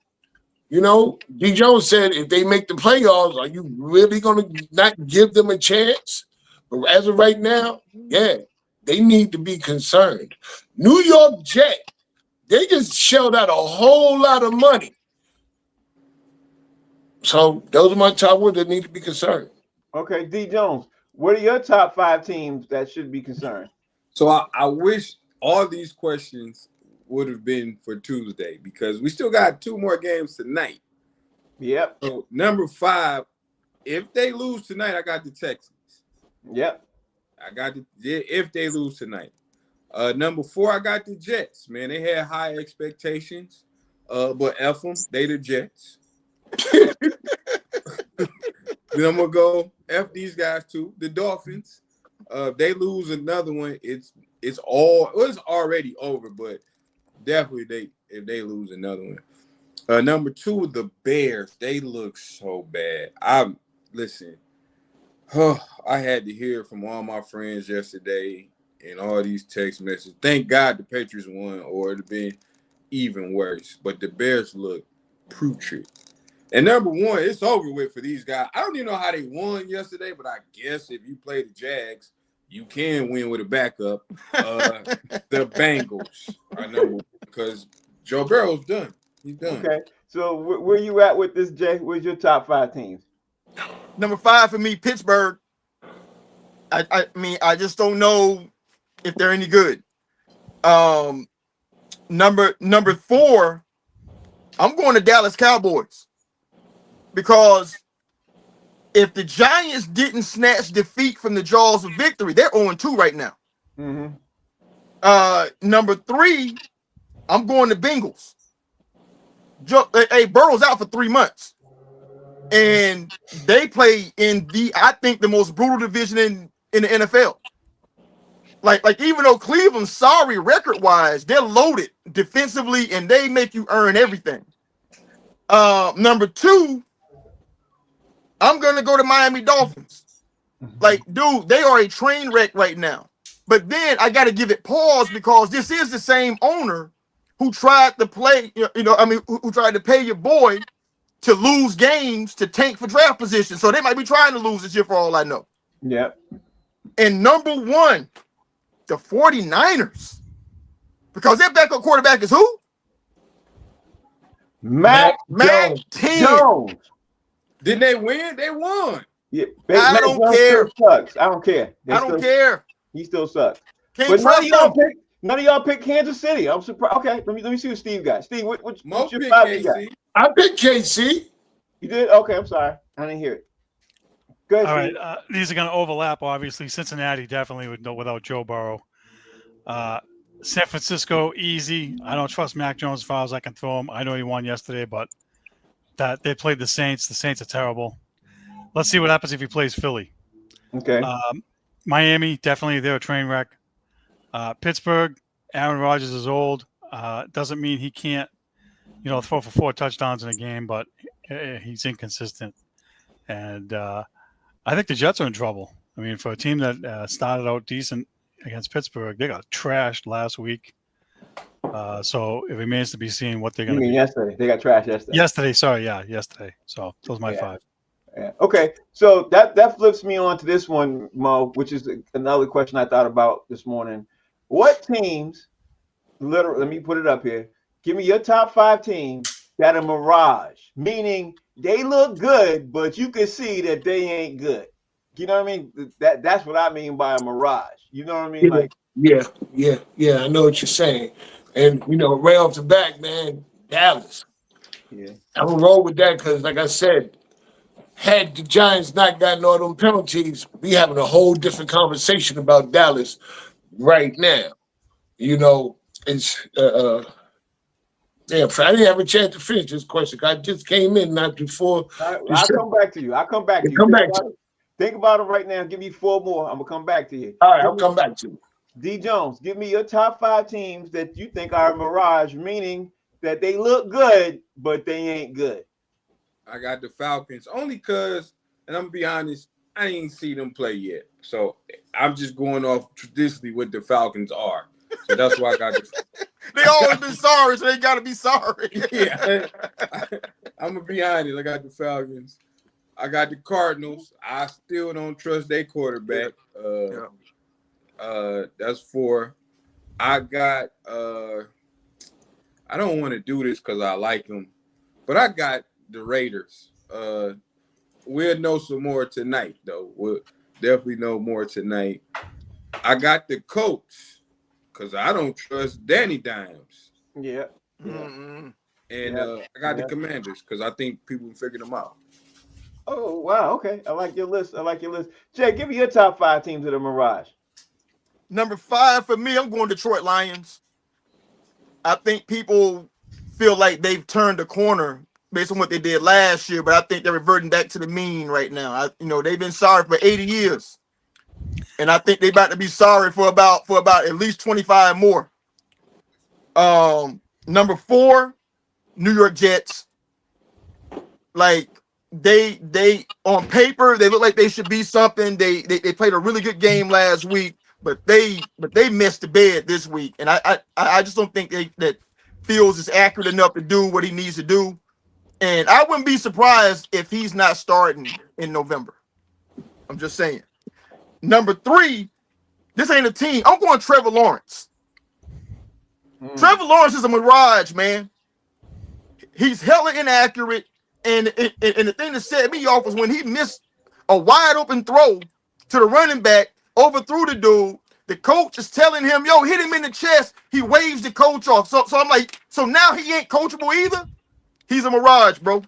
you know, D. Jones said, if they make the playoffs, are you really going to not give them a chance? But as of right now, yeah, they need to be concerned. New York Jets, they just shelled out a whole lot of money. So those are my top ones that need to be concerned. Okay, D. Jones, what are your top 5 teams that should be concerned? So I wish all these questions would have been for Tuesday because we still got 2 more games tonight. Yep. So number 5, if they lose tonight, I got the Texans. Yep. I got if they lose tonight. Number 4, I got the Jets. Man, they had high expectations, but F them, they the Jets. Then I'm gonna go F these guys too. The Dolphins. If they lose another one, it's already over, but definitely if they lose another one. Number 2, the Bears. They look so bad. I had to hear from all my friends yesterday and all these text messages. Thank God the Patriots won, or it'd have been even worse. But the Bears look putrid. And number 1, it's over with for these guys. I don't even know how they won yesterday, but I guess if you play the Jags, you can win with a backup. The Bengals are number 1 because Joe Burrow's done. He's done. Okay. So where you at with this, Jay? Where's your top 5 teams? Number 5 for me, Pittsburgh. I mean, I just don't know if they're any good. Number 4, I'm going to Dallas Cowboys. Because if the Giants didn't snatch defeat from the jaws of victory, they're 0-2 right now. Mm-hmm. Number 3, I'm going to Bengals. Burrow's out for 3 months. And they play in I think the most brutal division in the NFL. Like even though Cleveland's sorry record-wise, they're loaded defensively and they make you earn everything. Number 2, I'm going to go to Miami Dolphins. Like, dude, they are a train wreck right now. But then I got to give it pause because this is the same owner who tried to play, who tried to pay your boy to lose games to tank for draft position. So they might be trying to lose this year for all I know. Yep. And number 1, the 49ers. Because their backup quarterback is who? Mac 10. Jones. Didn't they win? They won. Yeah, I don't care. Sucks. I don't care. I don't care. He still sucks. Can't But trust him. none of y'all pick Kansas City. I'm surprised. Okay, let me see what Steve got. Steve, what's your 5 you got? I picked KC. You did? Okay, I'm sorry. I didn't hear it. Go ahead, All Steve. right. These are going to overlap, obviously. Cincinnati definitely without Joe Burrow. San Francisco, easy. I don't trust Mac Jones as far as I can throw him. I know he won yesterday, but that they played the Saints. The Saints are terrible. Let's see what happens if he plays Philly. Okay. Miami, definitely they're a train wreck. Pittsburgh, Aaron Rodgers is old. Doesn't mean he can't, throw for 4 touchdowns in a game, but he's inconsistent. And I think the Jets are in trouble. I mean, for a team that started out decent against Pittsburgh, they got trashed last week. So it remains to be seen what they're going to do. Yesterday. They got trashed yesterday. Yesterday. So those are my 5. Yeah. Okay, so that flips me on to this one, Mo, which is another question I thought about this morning. What teams, let me put it up here, give me your top 5 teams that are mirage, meaning they look good, but you can see that they ain't good. You know what I mean? That's what I mean by a mirage. You know what I mean? Yeah. I know what you're saying. And, right off the back, man, Dallas. Yeah. I'm going to roll with that because, like I said, had the Giants not gotten all them penalties, we having a whole different conversation about Dallas right now. It's I didn't have a chance to finish this question. I just came in not before. I'll come back to you. Come back to you. Think about it right now. Give me 4 more. I'm gonna come back to you. All right, I'll come back to you. D Jones, give me your top 5 teams that you think are a mirage, meaning that they look good, but they ain't good. I got the Falcons only because, and I'm gonna be honest, I ain't see them play yet. So I'm just going off traditionally what the Falcons are. So that's why I got the. They always been sorry, so they gotta be sorry. Yeah, I'm gonna be honest. I got the Falcons. I got the Cardinals. I still don't trust their quarterback. That's 4. I got. I don't want to do this because I like them, but I got the Raiders. We'll know some more tonight, though. We'll definitely know more tonight. I got the Colts because I don't trust Danny Dimes. Yeah. And I got the Commanders because I think people figured them out. Oh, wow. Okay. I like your list. Jay, give me your top 5 teams of the mirage. Number 5 for me, I'm going Detroit Lions. I think people feel like they've turned the corner based on what they did last year, but I think they're reverting back to the mean right now. They've been sorry for 80 years, and I think they're about to be sorry for about at least 25 more. Number 4, New York Jets. Like they on paper they look like they should be something. They played a really good game last week, but they missed the bed this week, and I just don't think that Fields is accurate enough to do what he needs to do. And I wouldn't be surprised if he's not starting in November. I'm just saying. Number 3, this ain't a team. I'm going Trevor Lawrence. Trevor Lawrence is a mirage, man. He's hella inaccurate. And the thing that set me off was when he missed a wide open throw to the running back, overthrew the dude. The coach is telling him, yo, hit him in the chest. He waves the coach off. So I'm like, so now he ain't coachable either? He's a mirage, bro.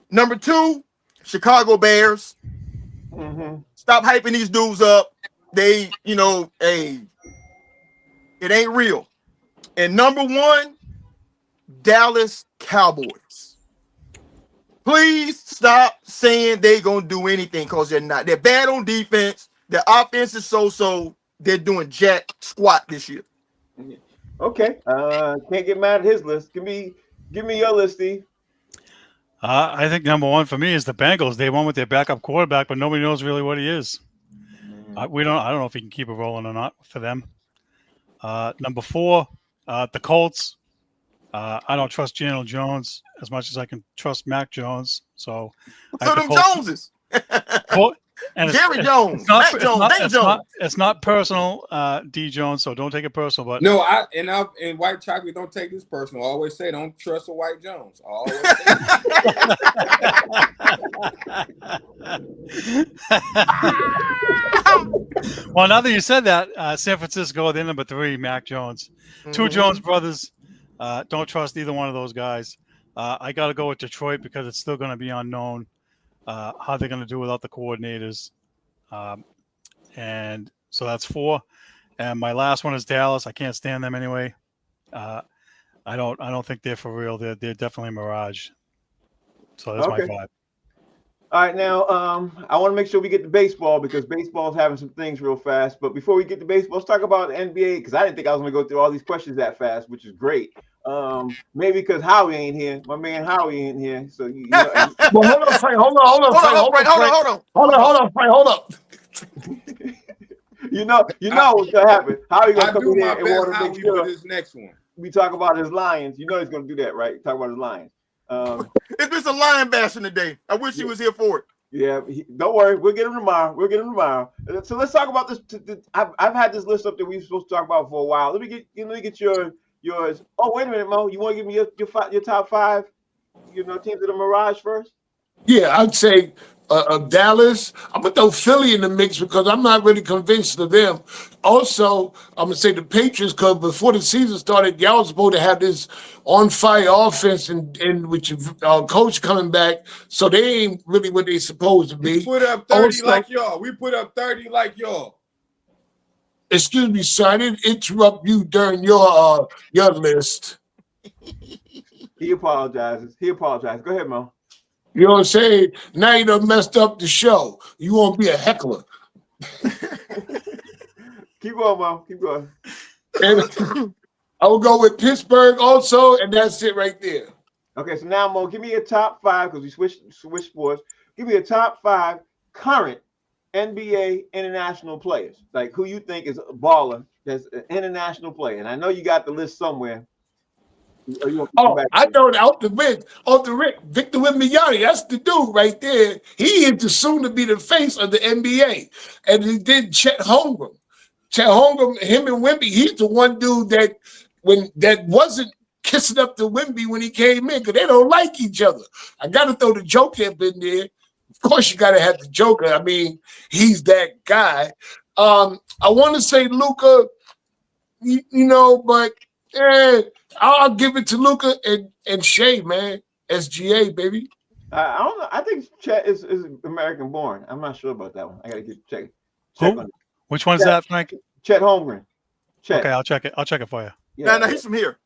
Number 2, Chicago Bears. Stop hyping these dudes up. They, it ain't real. And number 1, Dallas Cowboys. Please stop saying they're going to do anything because they're not. They're bad on defense. Their offense is so-so. They're doing jack squat this year. Okay. Can't get mad at his list. Give me your list, Steve. I think number 1 for me is the Bengals. They won with their backup quarterback, but nobody knows really what he is. I don't know if he can keep it rolling or not for them. Number 4, the Colts. I don't trust Daniel Jones as much as I can trust Mac Jones. So them Joneses. Jerry Jones, Mac Jones, Jones. It's not personal, D Jones, so don't take it personal. But no, and white chocolate, don't take this personal. I always say don't trust a white Jones. I always say. Well, now that you said that, San Francisco, they're number 3, Mac Jones. 2 Jones brothers. Don't trust either one of those guys. I got to go with Detroit because it's still going to be unknown how they're going to do without the coordinators. And so that's 4. And my last one is Dallas. I can't stand them anyway. I don't think they're for real. They're definitely a mirage. So that's my 5. All right, now I want to make sure we get to baseball because baseball's having some things real fast. But before we get to baseball, let's talk about the NBA because I didn't think I was going to go through all these questions that fast, which is great. Maybe because Howie ain't here. My man Howie ain't here. So well, hold on, Frank. Hold on. You know what's gonna happen. Howie gonna come in here and want to make sure this next one. We talk about his Lions. You know he's gonna do that, right? Talk about his Lions. It's been some lion bashing today. I wish he was here for it. Yeah, don't worry. We'll get him tomorrow. So let's talk about this. I've had this list up that we were supposed to talk about for a while. Let me get yours. Oh, wait a minute, Mo. You want to give me your top 5? Teams of the Mirage first? Yeah, I'd say Dallas. I'm going to throw Philly in the mix because I'm not really convinced of them. Also, I'm going to say the Patriots because before the season started, y'all was supposed to have this on-fire offense and with your coach coming back. So they ain't really what they supposed to be. We put up 30 like y'all. Excuse me, sir. I didn't interrupt you during your list. He apologizes. Go ahead, Mo. You know what I'm saying? Now you done messed up the show. You want to be a heckler. Keep going, Mo. Keep going. And I will go with Pittsburgh also, and that's it right there. Okay, so now Mo, give me your top 5 because we switch sports. Give me a top 5 current NBA international players. Like who you think is a baller that's an international player. And I know you got the list somewhere. Or you want to come Oh, back I to it? know it off the rip, Victor Wembanyama. That's the dude right there. He is the soon to be the face of the NBA. And he did Chet Holmgren. Chet Holmgren, him and Wemby, he's the one dude that wasn't kissing up to Wemby when he came in because they don't like each other. I got to throw the Joker up in there. Of course, you got to have the Joker. I mean, he's that guy. I want to say Luka, but I'll give it to Luka and Shea, man. SGA, baby. I don't know. I think Chet is American born. I'm not sure about that one. I got to check Who? on it. Which one's that, Frank? Chet Holmgren. Chet. Okay, I'll check it. I'll check it for you. Yeah, No, he's from here.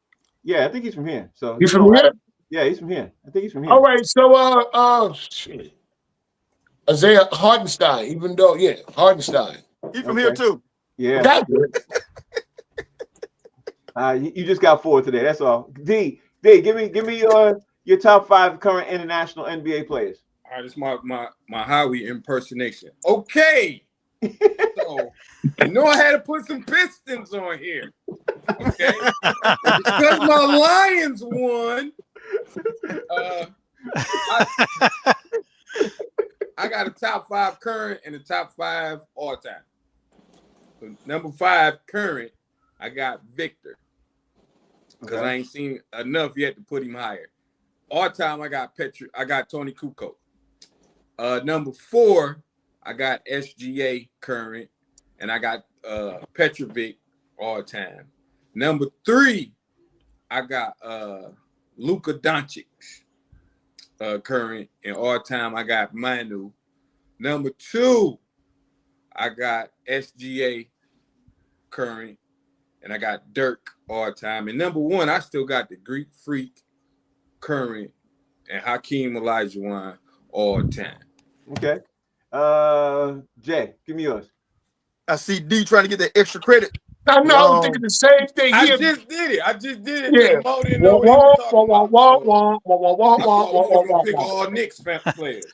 Yeah, I think he's from here. So You from here? Yeah, he's from here. I think he's from here. All right, so shit. Isaiah Hardenstein, Hardenstein. He's from here too. Yeah. That's it. You just got 4 today. That's all. D, give me your top 5 current international NBA players. All right, it's my Howie impersonation. Okay. So I know I had to put some Pistons on here. Okay. Because my Lions won. I got a top 5 current and a top 5 all time. So number 5 current, I got Victor. Because I ain't seen enough yet to put him higher. All time, I got Tony Kukoc. Number 4, I got SGA current, and I got Petrovic all time. Number 3, I got Luka Doncic current, and all time I got Manu. Number 2, I got SGA current, and I got Dirk all time. And number 1, I still got the Greek Freak current and Hakeem Olajuwon all time. Okay. Jay, give me yours. I see D trying to get that extra credit. I know, I'm thinking the same thing. I just did it. Yeah. Mo didn't know what he was talking about. Pick all Knicks players.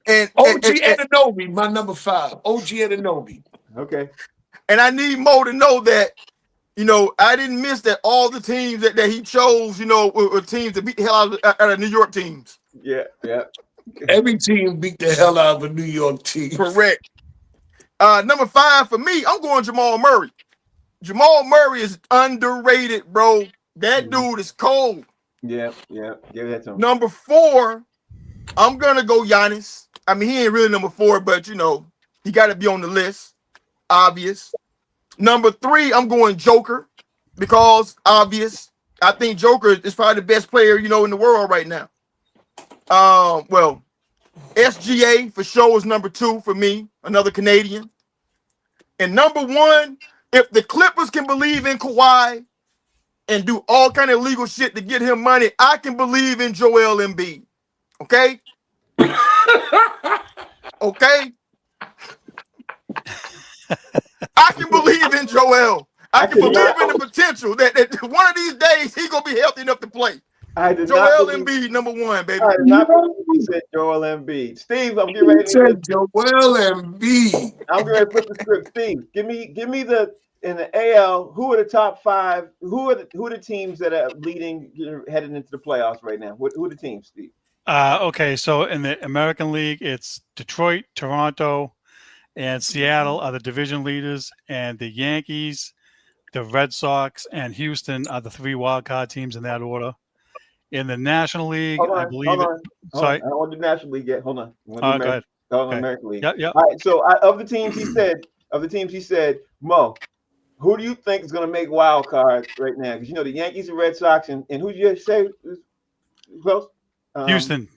And OG Anunoby, my number 5. OG Anunoby. Okay. And I need Mo to know that, I didn't miss that all the teams that he chose, were teams that beat the hell out of New York teams. Yeah. Every team beat the hell out of a New York team. Correct. Number 5 for me, I'm going Jamal Murray. Jamal Murray is underrated, bro. That dude is cold. Yeah. Give that to him. Number 4, I'm gonna go Giannis. I mean, he ain't really number 4, but he got to be on the list. Obvious. Number 3, I'm going Joker because obvious. I think Joker is probably the best player in the world right now. Well, SGA for sure is number 2 for me, another Canadian. And number 1, if the Clippers can believe in Kawhi and do all kind of legal shit to get him money, I can believe in Joel Embiid. Okay? Okay? I can believe in Joel. I can believe in the potential that one of these days he's going to be healthy enough to play. Joel Embiid, number 1, baby. I did not believe you said Joel Embiid. Steve, I'm getting ready to say Joel Embiid. I'm going to put the script. Steve, give me in the AL, who are the top 5? Who are the teams that are leading heading into the playoffs right now? Who are the teams, Steve? Okay, so in the American League, it's Detroit, Toronto, and Seattle are the division leaders, and the Yankees, the Red Sox, and Houston are the 3 wildcard teams in that order. In the National League, I believe Sorry, I don't want the National League yet. Hold on. Go ahead. American League. Yeah. All right. So of the teams he said, Mo, who do you think is going to make wild cards right now? Because the Yankees and Red Sox, and who did you say? Who else? Houston.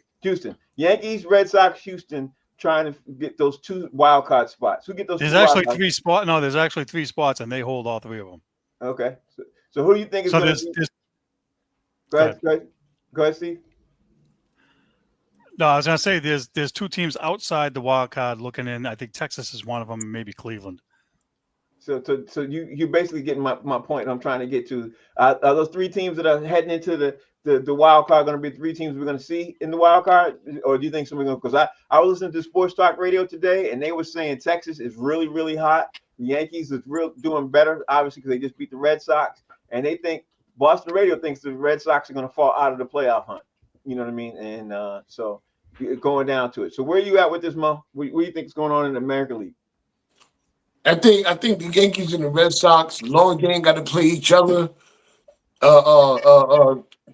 Yankees, Red Sox, Houston, trying to get those 2 wild card spots. Who get those? There's actually 3 spots. No, there's actually 3 spots, and they hold all 3 of them. Okay. So who do you think is going to? Go ahead, Steve. No, I was going to say there's 2 teams outside the wild card looking in. I think Texas is one of them, and maybe Cleveland. So you basically getting my point. I'm trying to get to. Are those three teams that are heading into the wild card going to be three teams we're going to see in the wild card, or do you think something going? Because I was listening to Sports Talk Radio today, and they were saying Texas is really hot. The Yankees is doing better, obviously, because they just beat the Red Sox, and they think Boston Radio thinks the Red Sox are going to fall out of the playoff hunt. You know what I mean? And so going down to it. So where are you at with this, Mo? What do you think is going on in the American League? I think the Yankees and the Red Sox, long game, got to play each other.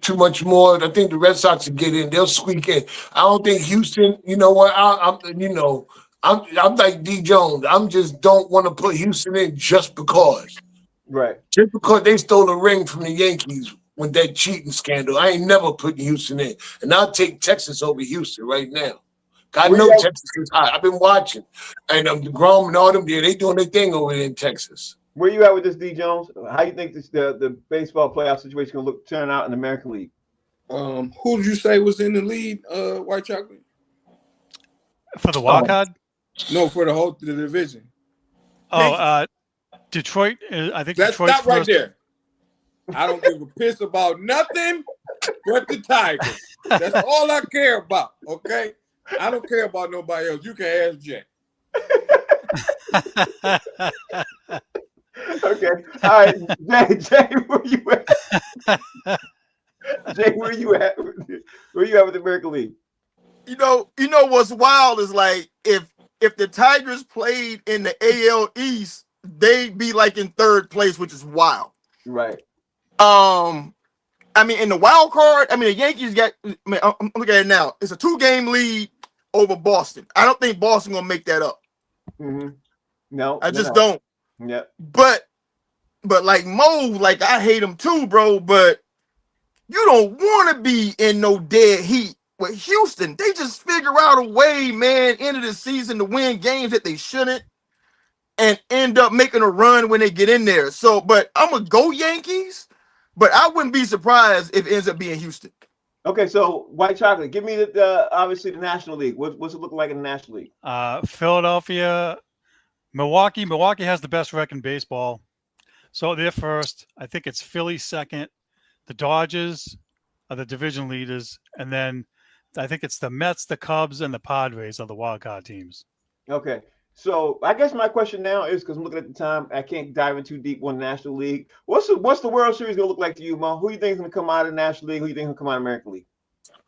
Too much more. I think the Red Sox will get in. They'll squeak in. I don't think Houston. You know what? I'm like D Jones. I'm just don't want to put Houston in just because. Right. Just because they stole a ring from the Yankees with that cheating scandal. I ain't never putting Houston in. And I'll take Texas over Houston right now. I know Texas is hot. I've been watching. And the Grom and all them there, they doing their thing over there in Texas. Where you at with this, D Jones? How you think the baseball playoff situation gonna turn out in the American League? Who did you say was in the lead? White Chocolate for the wild card? No, for the division. Detroit. I think let's Detroit's stop right there. I don't give a piss about nothing but the Tigers. That's all I care about. Okay, I don't care about nobody else. You can ask Jay. Okay. All right. Jay, where you at? Jay, where you at? Where you at with the American League? You know what's wild is like if the Tigers played in the AL East, they'd be like in third place, which is wild. Right. I mean, in the wild card, I mean, the Yankees got. I mean, I'm looking at it now. It's a 2-game lead over Boston. I don't think Boston gonna make that up. Mm-hmm. No, I just don't. Yeah. But like Mo, like I hate him too, bro. But you don't want to be in no dead heat with Houston. They just figure out a way, man, end of the season to win games that they shouldn't, and end up making a run when they get in there. So, but I'm gonna go Yankees. But I wouldn't be surprised if it ends up being Houston. Okay, so White Chocolate, give me the obviously the National League. What's it look like in the National League? Philadelphia, Milwaukee. Milwaukee has the best record in baseball, so they're first. I think it's Philly second. The Dodgers are the division leaders, and then I think it's the Mets, the Cubs, and the Padres are the wild card teams. Okay. So I guess my question now is, because I'm looking at the time, I can't dive in too deep on the National League. What's the World Series gonna look like to you, Mo? Who do you think is gonna come out of the National League? Who do you think is gonna come out of the American League?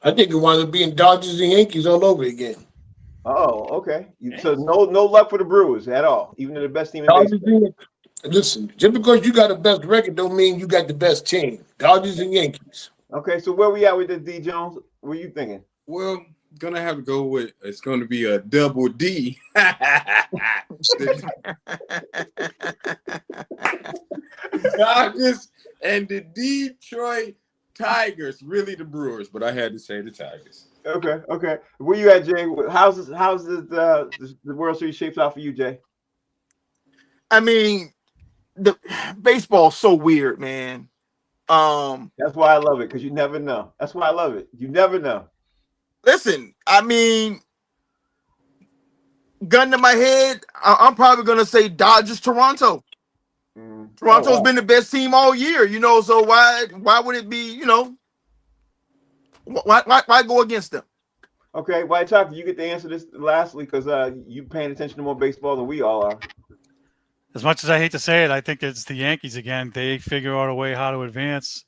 I think it winds up being Dodgers and Yankees all over again. Oh, okay. So no luck for the Brewers at all, even though the best team in baseball. Listen, just because you got the best record don't mean you got the best team. Dodgers and Yankees. Okay, so where we at with this, D Jones? What are you thinking? Well, gonna have to go with it's gonna be a double D. Dodgers and the Detroit Tigers, really the Brewers, but I had to say the Tigers. Okay. Where you at, Jay? How's the World Series shapes out for you, Jay? I mean, the baseball's so weird, man. That's why I love it, because you never know. That's why I love it. You never know. Listen, I mean, gun to my head, I'm probably gonna say Dodgers, Toronto. Toronto's been the best team all year, so why would it be, why go against them? Okay, White Chocolate, you get to answer this lastly, because you paying attention to more baseball than we all are. As much as I hate to say it, I think it's the Yankees again. They figure out a way how to advance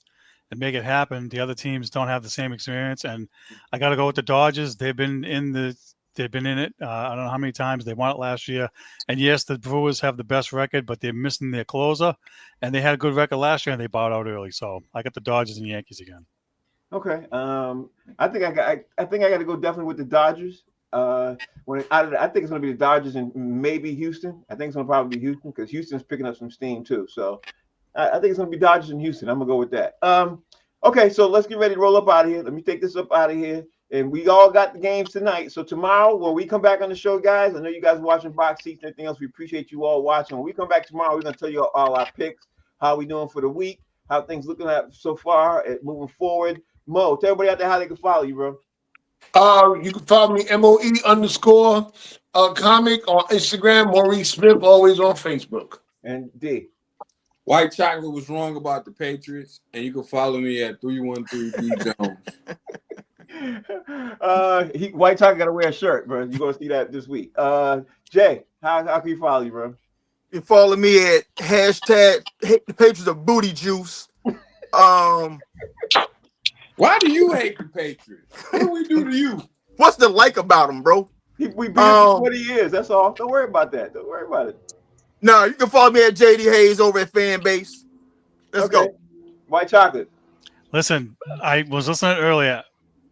and make it happen. The other teams don't have the same experience, and I got to go with the Dodgers. They've been in it. I don't know how many times they won it last year. And yes, the Brewers have the best record, but they're missing their closer, and they had a good record last year and they bowed out early. So I got the Dodgers and Yankees again. Okay. I think I got to go definitely with the Dodgers. I think it's going to be the Dodgers and maybe Houston. I think it's going to probably be Houston, because Houston's picking up some steam too. So I think it's going to be Dodgers and Houston. I'm going to go with that. Okay, so let's get ready to roll up out of here. Let me take this up out of here. And we all got the games tonight. So tomorrow, when we come back on the show, guys, I know you guys are watching Box Seats and everything else. We appreciate you all watching. When we come back tomorrow, we're going to tell you all our picks, how we doing for the week, how things looking at so far, moving forward. Mo, tell everybody out there how they can follow you, bro. You can follow me, MOE_comic on Instagram, Maurice Smith, always on Facebook. And D. White Chocolate was wrong about the Patriots, and you can follow me at 313D Jones. White Chocolate got to wear a shirt, bro. You're gonna see that this week. Jay, how can you follow you, bro? You follow me at hashtag hate the Patriots of booty juice. Why do you hate the Patriots? What do we do to you? What's the like about them, bro? We beat him for 20 years. That's all. Don't worry about that. Don't worry about it. No, you can follow me at JD Hayes over at Fanbase. Let's go. White Chocolate. Listen, I was listening earlier.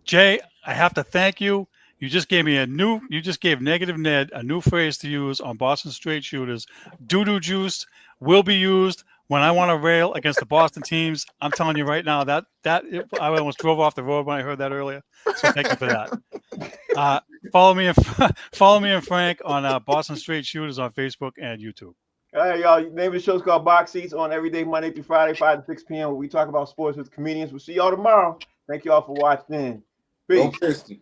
Jay, I have to thank you. You just gave Negative Ned a new phrase to use on Boston straight shooters. Doo-doo juice will be used when I want to rail against the Boston teams. I'm telling you right now that I almost drove off the road when I heard that earlier. So thank you for that. Follow me and Frank on Boston Straight Shooters on Facebook and YouTube. All right, y'all. The name of the show's called Box Seats on every day, Monday through Friday, 5 to 6 p.m. where we talk about sports with comedians. We'll see y'all tomorrow. Thank y'all for watching. Peace. Go Pistons.